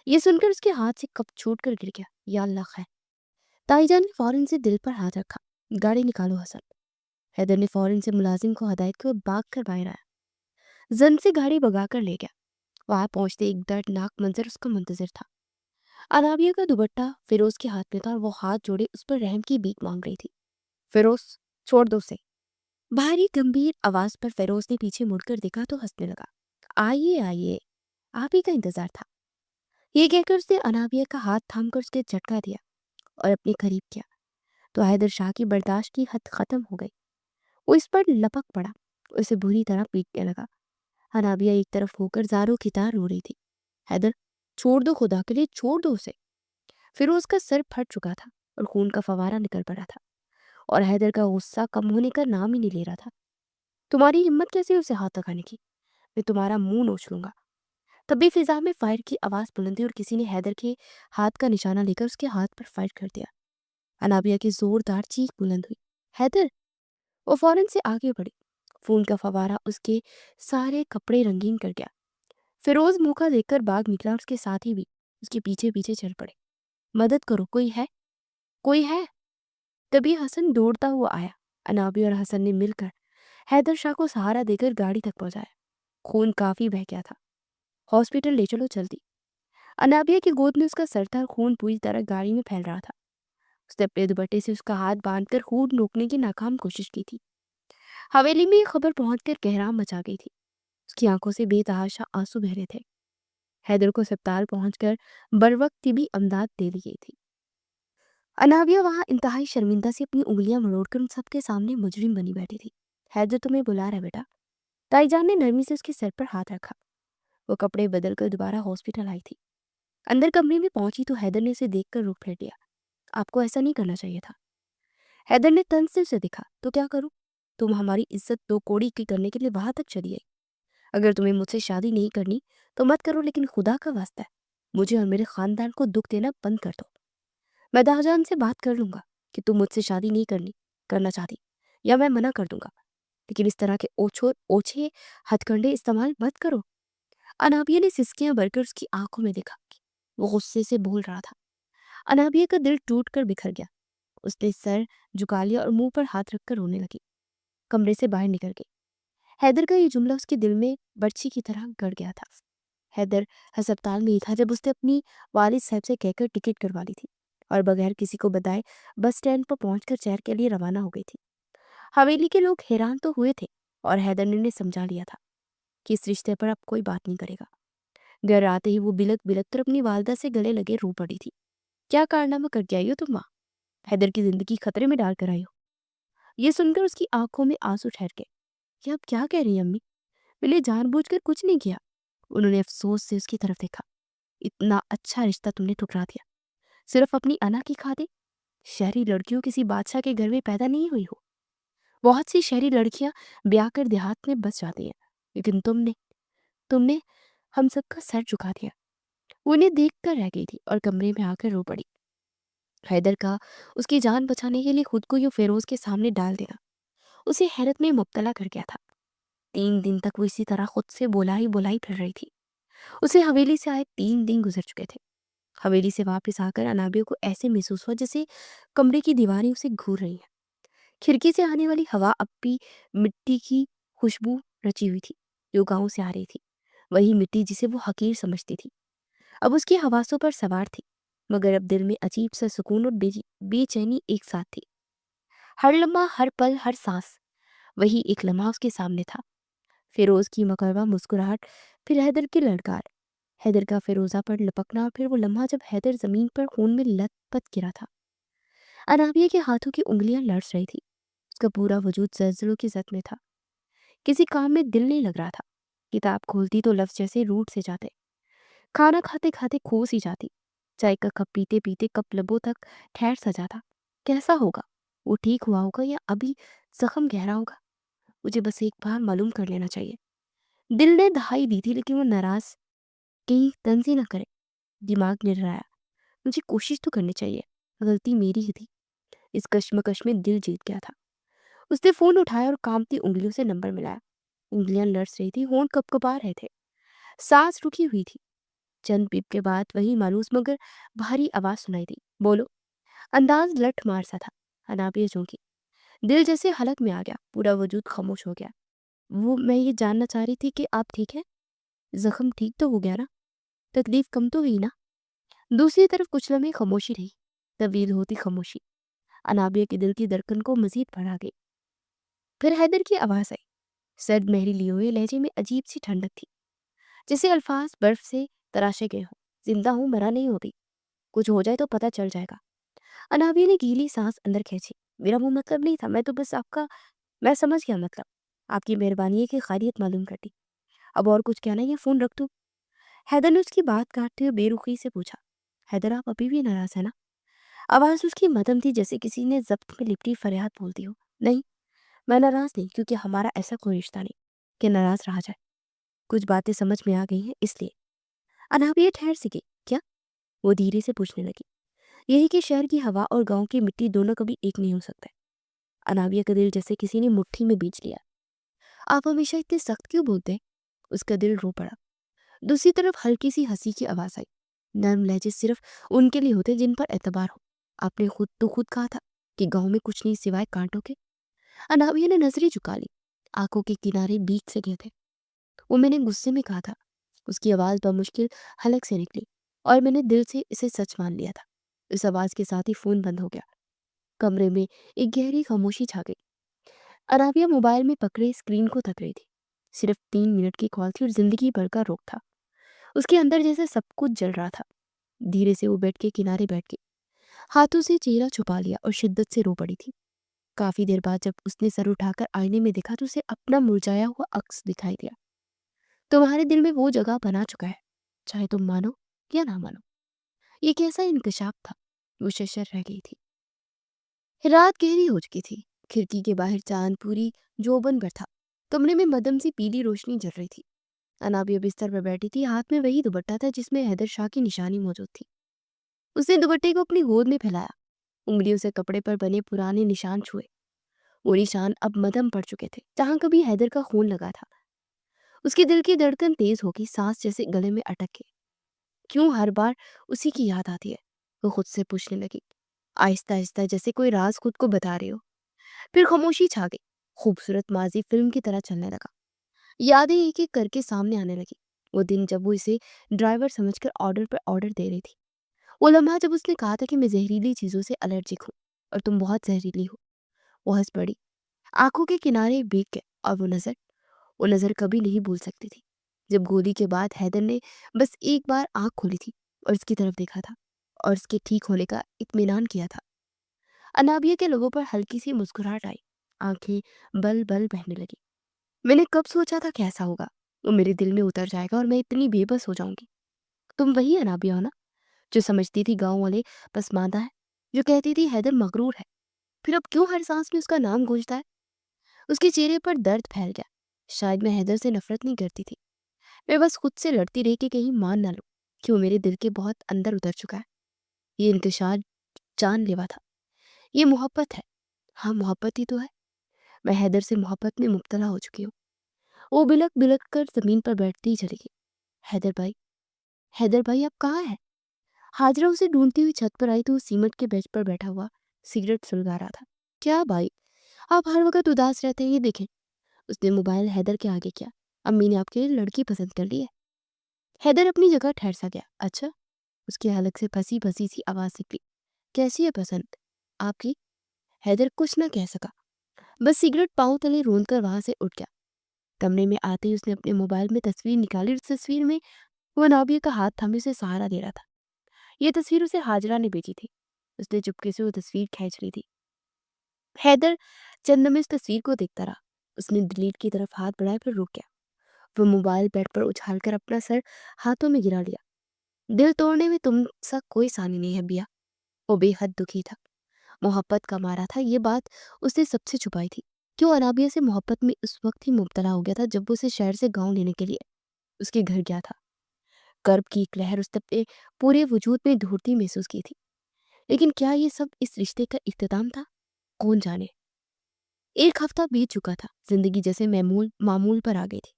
S1: یہ سن کر اس کے ہاتھ سے کپ چھوٹ کر گر گیا. یا اللہ خیر. تائی جان نے فوراً سے دل پر ہاتھ رکھا. گاڑی نکالو حسن. حیدر نے فوراً سے ملازم کو ہدایت کی اور بھاگ کر باہر آیا. زن سے گاڑی بگا کر لے گیا. وہاں پہنچتے ایک دردناک منظر اس کا منتظر تھا. انابیہ کا دوپٹہ فیروز کے ہاتھ میں تھا اور وہ ہاتھ جوڑے اس پر رحم کی بھیک مانگ رہی تھی. فیروز چھوڑ دو اسے. بھاری گمبھیر آواز پر فیروز نے پیچھے مڑ کر دیکھا تو ہنسنے لگا. آئیے آئیے، آپ ہی کا انتظار تھا. یہ کہہ کر اس نے انابیہ کا ہاتھ تھام کر اس کے جھٹکا دیا اور اپنے قریب کیا تو حیدر شاہ کی برداشت کی حد ختم ہو گئی. وہ اس پر لپک پڑا، اسے بری طرح پیٹنے لگا. انابیہ ایک طرف ہو کر زاروں کی طرح رو رہی تھی. حیدر چھوڑ دو، خدا کے لیے چھوڑ دو اسے. فیروز کا سر پھٹ چکا تھا اور خون کا فوارہ نکل پڑا تھا اور حیدر کا غصہ کم ہونے کا نام ہی نہیں لے رہا تھا. تمہاری ہمت کیسے اسے ہاتھ لگانے کی؟ میں تمہارا منہ نوچ لوں گا. تبھی فضا میں فائر کی آواز بلند ہوئی اور کسی نے حیدر کے ہاتھ کا نشانہ لے کر اس کے ہاتھ پر فائر کر دیا. انابیہ کی زوردار چیخ بلند ہوئی. حیدر! وہ فوراً سے آگے بڑھی. خون کا فوارہ اس کے سارے کپڑے رنگین کر گیا. فیروز موقع دیکھ کر بھاگ نکلا اور اس کے ساتھی بھی اس کے پیچھے پیچھے چل پڑے. مدد کرو، کوئی ہے؟ کوئی ہے؟ تبھی حسن دوڑتا ہوا آیا. انابیہ اور حسن نے مل کر حیدر شاہ کو سہارا دے کر گاڑی تک پہنچایا. خون کافی بہہ گیا تھا. ہاسپٹل لے چلو جلدی. انابیہ کی گود میں اس کا سر تھا اور خون پوری طرح گاڑی میں پھیل رہا تھا. اس نے اپنے دوپٹے سے اس کا ہاتھ باندھ کر خون روکنے کی ناکام کوشش کی تھی. حویلی میں یہ خبر پہنچ کر کہرام مچا گئی تھی. اس کی آنکھوں سے بے تحاشا آنسو بہ رہے تھے. حیدر کو اسپتال پہنچ کر بروقت طبی امداد دے دی گئی تھی. انابیہ وہاں انتہائی شرمندہ سے اپنی انگلیاں مروڑ کر ان سب کے سامنے مجرم بنی بیٹھی تھی. حیدر تمہیں بلا رہا ہے بیٹا. تائی جان نے نرمی سے اس کے سر پر ہاتھ رکھا. وہ کپڑے بدل کر دوبارہ ہاسپٹل آئی تھی. اندر کمرے میں پہنچی تو حیدر نے اسے دیکھ کر رخ پھیر لیا. آپ کو ایسا نہیں کرنا چاہیے تھا. حیدر نے طنز سے اسے دیکھا. تو کیا کروں؟ تم ہماری عزت دو کوڑی کی کرنے کے لیے وہاں تک چلی آئی. اگر تمہیں مجھ سے شادی نہیں کرنی تو مت کرو، لیکن خدا کا واسطہ ہے مجھے اور میرے خاندان کو دکھ دینا بند کر دو. میں داجان سے بات کر لوں گا کہ تم مجھ سے شادی نہیں کرنا چاہتی یا میں منع کر دوں گا، لیکن اس طرح کے اوچھے ہتھ کنڈے استعمال مت کرو. انابیہ نے سسکیاں بھر کر اس کی آنکھوں میں دیکھا. وہ غصے سے بول رہا تھا. انابیہ کا دل ٹوٹ کر بکھر گیا. اس نے سر جھکا لیا اور منہ پر ہاتھ رکھ کر رونے لگی. کمرے سے باہر نکل گئی. حیدر کا یہ جملہ اس کے دل میں برچھی کی طرح گڑ گیا تھا. हैदर हस्पताल में ही था जब उसने अपनी वालिद साहब से कहकर टिकट करवा ली थी और बगैर किसी को बताए बस स्टैंड पर पहुंचकर शहर के लिए रवाना हो गई थी। हवेली के लोग हैरान तो हुए थे और हैदर ने समझा लिया था कि इस रिश्ते पर अब कोई बात नहीं करेगा। घर आते ही वो बिलक बिलक कर अपनी वालदा से गले लगे रो पड़ी थी। क्या कारनामा करके आई हो तुम माँ? हैदर की जिंदगी खतरे में डाल कर आई हो। ये सुनकर उसकी आंखों में आंसू ठहर गए। ये अब क्या कह रही है अम्मी? मैंने जानबूझकर कुछ नहीं किया। उन्होंने अफसोस से उसकी तरफ देखा। इतना अच्छा रिश्ता तुमने ठुकरा दिया सिर्फ अपनी अना की खातिर। शहरी लड़कियों किसी बादशाह के घर में पैदा नहीं हुई हो। बहुत सी शहरी लड़कियां ब्याह कर देहात में बस जाती हैं, लेकिन तुमने तुमने हम सबका सर झुका दिया। वो उन्हें देख कर रह गई थी और कमरे में आकर रो पड़ी। हैदर का उसकी जान बचाने के लिए खुद को यूं फेरोज के सामने डाल देना उसे हैरत में मुब्तला कर गया था। 3 दिन तक वो इसी तरह खुद से बोला ही फिर रही थी। उसे हवेली से आए 3 दिन गुजर चुके थे। हवेली से वापस आकर अनाबिया को ऐसे महसूस हुआ जैसे कमरे की दीवारें उसे घूर रही हैं। खिड़की से आने वाली हवा अब भी मिट्टी की खुशबू रची हुई थी जो गांव से आ रही थी। वही मिट्टी जिसे वो हकीर समझती थी अब उसकी हवासों पर सवार थी, मगर अब दिल में अजीब सा सुकून और बेचैनी एक साथ थी। हर लम्हा, हर पल, हर सांस वही एक लम्हा उसके सामने था। फिरोज की मकरवा मुस्कुराहट, फिर हैदर की ललकार, हैदर का फिरोजा पर लपकना और फिर वो लम्हा जब हैदर जमीन पर खून में लथपथ गिरा था। अनाबिया के हाथों की उंगलियां लड़स रही थी। उसका पूरा वजूद जल्जलों की जद में था। किसी काम में दिल नहीं लग रहा था। किताब खोलती तो लफ्ज जैसे रूट से जाते, खाना खाते खाते खो सी जाती, चाय का कप पीते पीते कप लबों तक ठहर सा जाता। कैसा होगा? वो ठीक हुआ होगा या अभी जख्म गहरा होगा? मुझे बस एक बार मालूम कर लेना चाहिए। दिल ने दहाई दी थी लेकिन वो नाराज कहीं तंजी ना करे। दिमाग निर्राया, मुझे कोशिश तो करनी चाहिए। गलती मेरी ही थी। इस कश्मकश में दिल जीत गया था। उसने फोन उठाया और कांपती उंगलियों से नंबर मिलाया। उंगलियां लड़स रही थी, होंठ कपकपा रहे थे, सांस रुकी हुई थी। चंद पीप के बाद वही मायूस मगर भारी आवाज सुनाई दी। बोलो। अंदाज लठ मार सा था। अनाबिया चौंकी। दिल जैसे हलक में आ गया, पूरा वजूद खामोश हो गया। वो मैं ये जानना चाह रही थी कि आप ठीक है? जख्म ठीक तो हो गया ना? तकलीफ कम तो हुई ना? दूसरी तरफ कुछ लम्हे खामोशी रही, तवील होती खामोशी। अनाबिया के दिल की धड़कन को मजीद बढ़ा गई। फिर हैदर की आवाज आई, सर्द मेहरी लिए हुए लहजे में अजीब सी ठंडक थी, जैसे अल्फाज बर्फ से तराशे गए हों। जिंदा हूं, मरा नहीं होती। कुछ हो जाए तो पता चल जाएगा। अनाबिया ने गीली सांस अंदर खींची। मेरा वो मतलब नहीं था, मैं तो बस आपका मैं समझ गया मतलब। आपकी मेहरबानी है कि खैरियत मालूम कर दी। अब और कुछ कहना है या फोन रख दूं? हैदर ने उसकी बात काटते हुए बेरुखी से पूछा। हैदर, आप अभी भी नाराज है ना? आवाज उसकी मदम थी जैसे किसी ने जब्त में लिपटी फरियाद बोल दी हो। नहीं, मैं नाराज नहीं, क्योंकि हमारा ऐसा कोई रिश्ता नहीं कि नाराज रहा जाए। कुछ बातें समझ में आ गई हैं इसलिए। अनाबिया ठहर सी गई। क्या? वो धीरे से पूछने लगी। यही कि शहर की हवा और गांव की मिट्टी दोनों कभी एक नहीं हो सकते। अनाबिया का दिल जैसे किसी ने मुट्ठी में बींच लिया। आप हमेशा इतने सख्त क्यों बोलते हैं? उसका दिल रो पड़ा। दूसरी तरफ हल्की सी हंसी की आवाज आई। नर्म लहजे सिर्फ उनके लिए होते जिन पर एतबार हो। आपने खुद कहा था कि गांव में कुछ नहीं सिवाय कांटों के। अनाबिया ने नजरें झुका ली। आंखों के किनारे बीच से गए थे। वो मैंने गुस्से में कहा था। उसकी आवाज बमुश्किल हलक से निकली और मैंने दिल से इसे सच मान लिया था। इस आवाज के साथ ही फोन बंद हो गया। कमरे में एक गहरी खामोशी छा गई। अराबिया मोबाइल में पकड़े स्क्रीन को तक रही थी। सिर्फ 3 मिनट की कॉल थी और जिंदगी भर का रोक था। उसके अंदर जैसे सब कुछ जल रहा था। धीरे से वो बेड के किनारे बैठ गई, हाथों से चेहरा छुपा लिया और शिद्दत से रो पड़ी थी। काफी देर बाद जब उसने सर उठाकर आईने में देखा तो उसे अपना मुरझाया हुआ अक्स दिखाई दिया। तुम्हारे दिल में वो जगह बना चुका है, चाहे तुम मानो या ना मानो। ये कैसा इंकशाफ था? वो शशर रह गई थी। रात गहरी हो चुकी थी। खिड़की के बाहर चांद पूरी जोबन पर था। कमरे में मदम सी पीली रोशनी जल रही थी। अनाबिया बिस्तर पर बैठी थी। हाथ में वही दुपट्टा था जिसमें हैदर शाह की निशानी मौजूद थी। उसने दुपट्टे को अपनी गोद में फैलाया, उंगलियों से कपड़े पर बने पुराने निशान छुए। वो निशान अब मदम पड़ चुके थे जहां कभी हैदर का खून लगा था। उसके दिल की धड़कन तेज हो गई, सांस जैसे गले में अटक के। क्यों हर बार उसी की याद आती है? वो खुद से पूछने लगी, आहिस्ता आहिस्ता, जैसे कोई राज खुद को बता रही हो। फिर खामोशी छा गई। खूबसूरत माजी फिल्म की तरह चलने लगा। यादें एक एक करके सामने आने लगी। वो दिन जब वो इसे ड्राइवर समझकर ऑर्डर पर ऑर्डर दे रही थी। वो लम्हा जब उसने कहा था कि मैं जहरीली चीज़ों से एलर्जिक हूँ और तुम बहुत जहरीली हो। वो हंस पड़ी, आंखों के किनारे भीग गए। और वो नज़र कभी नहीं भूल सकती थी जब गोली के बाद हैदर ने बस एक बार आंख खोली थी और उसकी तरफ देखा था और उसके ठीक होने का इत्मीनान किया था। अनाबिया के लोगों पर हल्की सी मुस्कुराहट आई, आंखें बल बल बहने लगी। मैंने कब सोचा था कि ऐसा होगा, वो मेरे दिल में उतर जाएगा और मैं इतनी बेबस हो जाऊंगी। तुम वही अनाबिया हो ना, जो समझती थी गांव वाले पसमानदा है, जो कहती थी हैदर मगरूर है, फिर अब क्यों हर सांस में उसका नाम गूंजता है? उसके चेहरे पर दर्द फैल गया। शायद मैं हैदर से नफरत नहीं करती थी, मैं बस खुद से लड़ती रही कि कहीं मान ना लूं कि वो मेरे दिल के बहुत अंदर उतर चुका है। ये इंतशार जानलेवा था। ये मोहब्बत है। हाँ, मोहब्बत ही तो है। मैं हैदर से मोहब्बत में मुब्तला हो चुकी हूँ। वो बिलक बिलक कर जमीन पर बैठती ही चली गई। हैदर भाई, हैदर भाई आप कहाँ हैं? हाजरा उसे ढूंढती हुई छत पर आई तो वो सीमेंट के बेंच पर बैठा हुआ सिगरेट सुलगा रहा था। क्या भाई, आप हर वक्त उदास रहते हैं, ये देखें। उसने मोबाइल हैदर के आगे किया। अम्मी ने आपके लिए लड़की पसंद कर ली है। हैदर अपनी जगह ठहर सा गया। अच्छा? उसकी हलक से फंसी फंसी सी आवाज निकली। कैसी है पसंद आपकी? हैदर कुछ न कह सका, बस सिगरेट पाँव तले रोंद कर वहां से उठ गया। कमरे में आते ही उसने अपने मोबाइल में तस्वीर निकाली। उस तस्वीर में वो नाबिया का हाथ थामे उसे सहारा दे रहा था। ये तस्वीर उसे हाजरा ने भेजी थी। उसने चुपके से वो तस्वीर खींच ली थी। हैदर चंद में उस तस्वीर को देखता रहा। उसने डिलीट की तरफ हाथ बढ़ाया फिर रुक गया। वो मोबाइल बेड पर उछालकर अपना सर हाथों में गिरा लिया। दिल तोड़ने में तुम सा कोई सानी नहीं है बिया। वो बेहद दुखी था, मोहब्बत का मारा था। ये बात उसने सबसे छुपाई थी। क्यों अनाबिया से मोहब्बत में उस वक्त ही मुब्तला हो गया था जब वो उसे शहर से गांव लेने के लिए उसके घर गया था। कर्ब की एक लहर उसने अपने पूरे वजूद में ढूंढती महसूस की थी। लेकिन क्या ये सब इस रिश्ते का इख्तिताम था? कौन जाने। एक हफ्ता बीत चुका था, जिंदगी जैसे मामूल मामूल पर आ गई थी,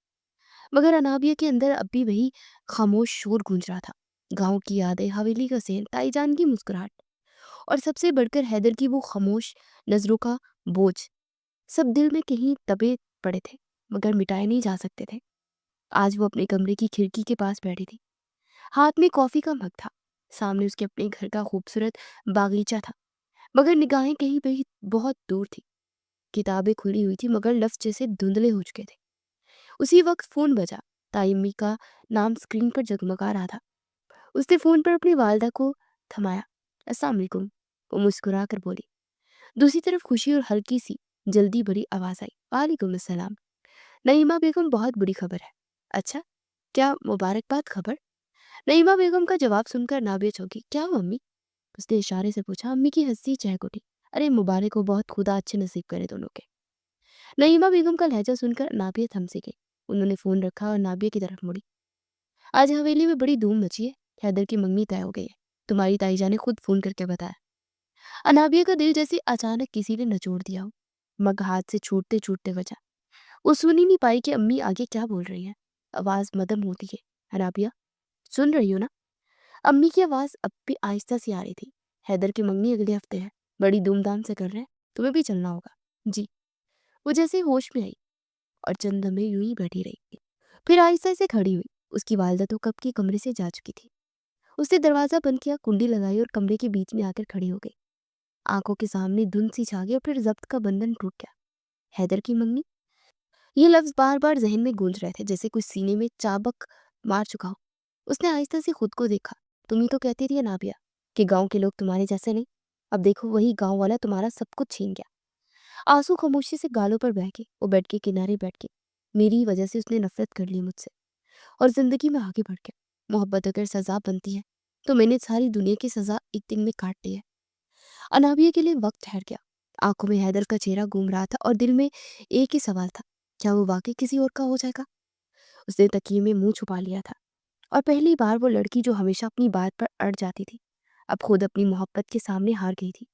S1: मगर अनाबिया के अंदर अब भी वही खामोश शोर गूंज रहा था। गांव की यादें, हवेली का सेन, ताईजान की मुस्कुराहट और सबसे बढ़कर हैदर की वो खामोश नजरों का बोझ, सब दिल में कहीं दबे पड़े थे मगर मिटाए नहीं जा सकते थे। आज वो अपने कमरे की खिड़की के पास बैठी थी, हाथ में कॉफी का मग था। सामने उसके अपने घर का खूबसूरत बागीचा था, मगर निगाहें कहीं कहीं बहुत दूर थी। किताबें खुली हुई थी मगर लफ्ज जैसे धुंधले हो चुके थे। उसी वक्त फोन बजा। ताइम्मी का नाम स्क्रीन पर जगमगा रहा था। उसने फोन पर अपनी वालदा को थमाया। अस्सलाम वालेकुम, वो मुस्कुरा कर बोली। दूसरी तरफ खुशी और हल्की सी जल्दी बड़ी आवाज आई। वालेकुम अस्सलाम। नईमा बेगम, बहुत बुरी खबर है। अच्छा, क्या मुबारकबाद खबर? नईमा बेगम का जवाब सुनकर नाबिया चौंकी। क्या हुआ अम्मी? उसने इशारे से पूछा। अम्मी की हंसी चहक उठी। अरे मुबारक हो, बहुत खुदा अच्छे नसीब करे दोनों के। नईमा बेगम का लहजा सुनकर नाबिया थम सी गई। उन्होंने फोन रखा और नाबिया की तरफ मुड़ी। आज हवेली में बड़ी धूम मची है, हैदर की मंगनी तय हो गई है, तुम्हारी ताईजा ने खुद फोन करके बताया। अनाबिया का दिल जैसे अचानक किसी ने नचोड़ दिया हो। मग हाथ से छूटते छूटते बचा। वो सुन ही नहीं पाई कि अम्मी आगे क्या बोल रही हैं। आवाज मदम होती है। अनाबिया, सुन रही हो ना? अम्मी की आवाज अब भी आहिस्ता सी आ रही थी। हैदर की मंगनी अगले हफ्ते है, बड़ी धूमधाम से कर रहे हैं, तुम्हें भी चलना होगा। जी। वो जैसे ही होश में आई और चंद लम्हे यूं ही बैठी रही, फिर आहिस्ता से खड़ी हुई। उसकी वालदा तो कब की कमरे से जा चुकी थी। उसने दरवाजा बंद किया, कुंडी लगाई और कमरे के बीच में आकर खड़ी हो गई। आंखों के सामने धुंध सी छा गई और फिर जब्त का बंधन टूट गया। हैदर की मंगनी, ये लफ्ज बार बार जहन में गूंज रहे थे जैसे कुछ सीने में चाबक मार चुका हो। उसने आहिस्ता से खुद को देखा। तुम ही तो कहती थी नाबिया कि गांव के लोग तुम्हारे जैसे नहीं। अब देखो वही गांव वाला तुम्हारा सब कुछ छीन गया। आंसू खामोशी से गालों पर बह गए। वो बेड के किनारे बैठ गई। मेरी ही वजह से उसने नफरत कर ली मुझसे और जिंदगी में आगे बढ़ गया। मोहब्बत अगर सजा बनती है तो मैंने सारी दुनिया की सजा एक दिन में काट ली है। अनाबिया के लिए वक्त ठहर गया। आंखों में हैदर का चेहरा घूम रहा था और दिल में एक ही सवाल था, क्या वो वाकई किसी और का हो जाएगा? उसने तकिए में मुंह छुपा लिया था और पहली बार वो लड़की जो हमेशा अपनी बात पर अड़ जाती थी अब खुद अपनी मोहब्बत के सामने हार गई थी।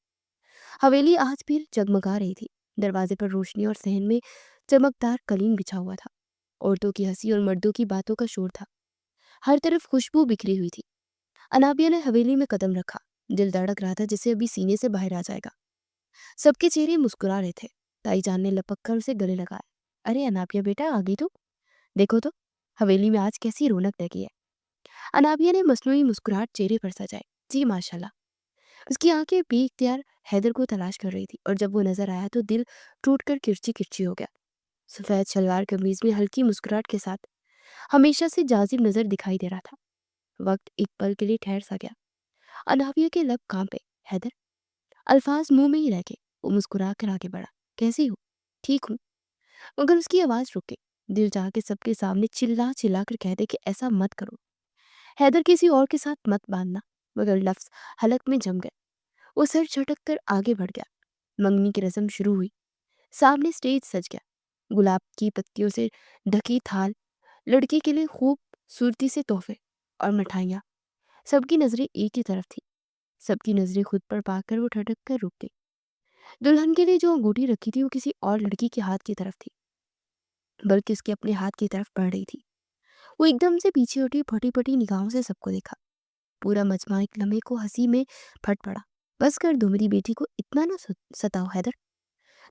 S1: हवेली आज भी जगमगा रही थी। दरवाजे पर रोशनी और सहन में चमकदार कलीन बिछा हुआ था। औरतों की हंसी और मर्दों की बातों का शोर था। हर तरफ खुशबू बिखरी हुई थी। अनाबिया ने हवेली में कदम रखा। दिल धड़क रहा था जैसे अभी सीने से बाहर आ जाएगा। सबके चेहरे मुस्कुरा रहे थे। ताईजान ने लपक कर उसे गले लगाया। अरे अनाबिया बेटा, आ गई तू? देखो तो, हवेली में आज कैसी रौनक लगी है। अनाबिया ने मसनूई मुस्कुराहट चेहरे पर सजाई। जी माशाल्लाह। उसकी आंखें बेइख्तियार हैदर को तलाश कर रही थी और जब वो नजर आया तो दिल टूटकर किरची किरची हो गया। सफेद शलवार कमीज में हल्की मुस्कुराहट के साथ हमेशा से जाजिब नजर दिखाई दे रहा था। वक्त एक पल के लिए ठहर सा गया। अनाबिया के लब कांपे। हैदर। अल्फाज मुंह में ही रह गए। वो मुस्कुरा कर आगे बढ़ा। कैसी हो? ठीक हूँ। मगर उसकी आवाज रुक गई। दिल चाह के सबके सामने चिल्ला चिल्ला कर कह दे कि ऐसा मत करो। हैदर, किसी और के साथ मत बांधना। मगर लफ्ज हलक में जम गए। वो सर झटक कर आगे बढ़ गया। मंगनी की रस्म शुरू हुई। सामने स्टेज सज गया। गुलाब की पत्तियों से ढकी थाल, लड़की के लिए खूबसूरती से तोहफे और मिठाइयाँ। सबकी नजरें एक ही तरफ थी। सबकी नजरें खुद पर पाकर वो ठटक कर रुक गई। दुल्हन के लिए जो अंगूठी रखी थी वो किसी और लड़की के हाथ की तरफ थी, बल्कि उसके अपने हाथ की तरफ बढ़ रही थी। वो एकदम से पीछे उठी, फटी फटी निगाहों से सबको देखा। पूरा मजमा एक लम्हे को हंसी में फट पड़ा। बस कर दो, मेरी बेटी को इतना ना सताओ हैदर।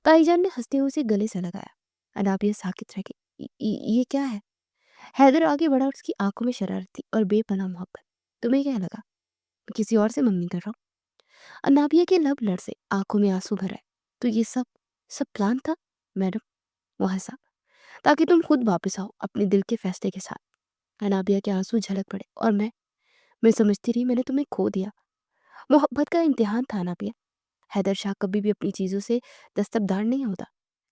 S1: ताईजान ने हंसते हुए उसे गले से लगाया। अनाबिया साकित रह गई। ये क्या है?" हैदर आगे बढ़ा और उसकी आंखों में शरारत थी और बेपनाह मोहब्बत। "तुम्हें क्या लगा मैं किसी और से मंगनी कर रहा हूँ?" अनाबिया के लब लड़से, आंखों में आंसू भर आए। "तो ये सब सब प्लान था मैडम?" वो हंसा। "ताकि तुम खुद वापस आओ अपने दिल के फैसले के साथ।" अनाबिया के आंसू झलक पड़े। "और मैं समझती रही मैंने तुम्हें खो दिया। मोहब्बत का इम्तिहान था अनाबिया। हैदर शाह कभी भी अपनी चीजों से दस्तबरदार नहीं होता।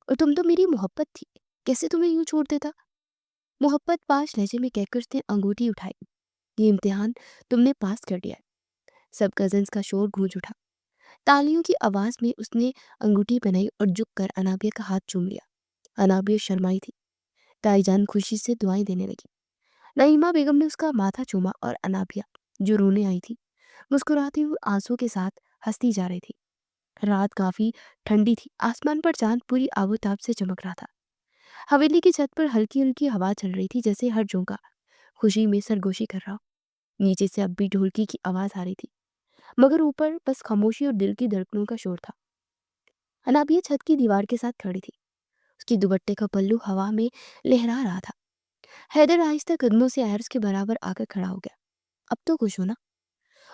S1: और तुम तो मेरी मोहब्बत थी, कैसे तुम्हें यूं छोड़ देता?" मोहब्बत पाश लहजे में कहकर उसने अंगूठी उठाई। "ये इम्तिहान तुमने पास कर दिया है।" सब कजन्स का शोर गूंज उठा। तालियों की आवाज में उसने अंगूठी पहनाई और झुक कर अनाबिया का हाथ चूम लिया। अनाबिया शर्माई थी। ताईजान खुशी से दुआएं देने लगी। नईमा बेगम ने उसका माथा चूमा और अनाबिया, जो रोने आई थी, मुस्कुराती हुई आंसू के साथ हंसती जा रही थी। रात काफी ठंडी थी। आसमान पर चांद पूरी आबोताब से चमक रहा था। हवेली की छत पर हल्की हल्की हवा चल रही थी, जैसे हर झोंका खुशी में सरगोशी कर रहा हो। नीचे से अब भी ढोलकी की आवाज आ रही थी, मगर ऊपर बस खामोशी और दिल की धड़कनों का शोर था। अनाबिया छत की दीवार के साथ खड़ी थी। उसकी दुपट्टे का पल्लू हवा में लहरा रहा था। हैदर आहिस्ता कदमों से आयर्स के बराबर आकर खड़ा हो गया। "अब तो खुश हो ना?"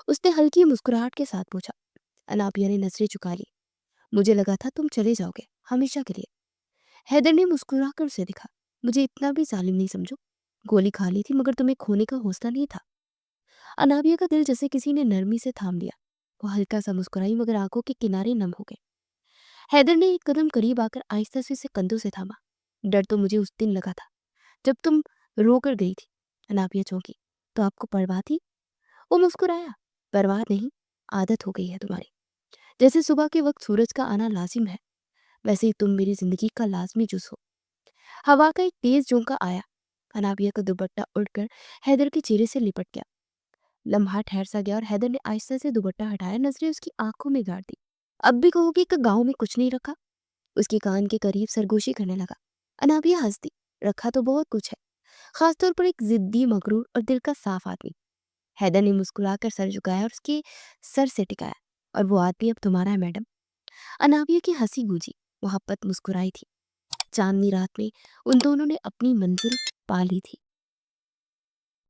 S1: उसने हल्की मुस्कुराहट के साथ पूछा। अनाबिया ने नजरें झुका ली। "मुझे लगा था तुम चले जाओगे हमेशा के लिए।" हैदर ने मुस्कुरा कर उसे देखा। "मुझे इतना भी जालिम नहीं समझो। गोली खा ली थी मगर तुम्हें खोने का हौसला नहीं था।" अनाबिया का दिल जैसे किसी ने नरमी से थाम लिया। वो हल्का सा मुस्कुराई मगर आंखों के किनारे नम हो गए। हैदर ने एक कदम करीब आकर आहिस्ता से उसे कंधों से थामा। "डर तो मुझे उस दिन लगा था जब तुम रो कर गई थी।" अनाबिया चौंकी। "तो आपको परवाह थी?" वो मुस्कुराया। "परवाह नहीं, आदत हो गई है तुम्हारी। जैसे सुबह के वक्त सूरज का आना लाजिम है, वैसे ही तुम मेरी जिंदगी का लाजमी जुज हो।" हवा का एक तेज झोंका आया। अनाबिया का दुपट्टा उड़कर हैदर के चेहरे से लिपट गया। लम्हा ठहर सा गया और हैदर ने आहिस्ता से दुपट्टा हटाया, नजरें उसकी आंखों में गाड़ दी। "अब भी कहोगे कि गांव में कुछ नहीं रखा?" उसके कान के करीब सरगोशी करने लगा। अनाबिया हंस दी। "रखा तो बहुत कुछ है, खासतौर पर एक जिद्दी, मगरूर और दिल का साफ आदमी।" हैदर ने मुस्कुराकर सर झुकाया और उसके सर से टिकाया। "और वो आदमी अब तुम्हारा है मैडम।" अनाबिया की हंसी गूंजी। मोहब्बत मुस्कुराई थी। चांदनी रात में उन दोनों ने अपनी मंजिल पा ली थी।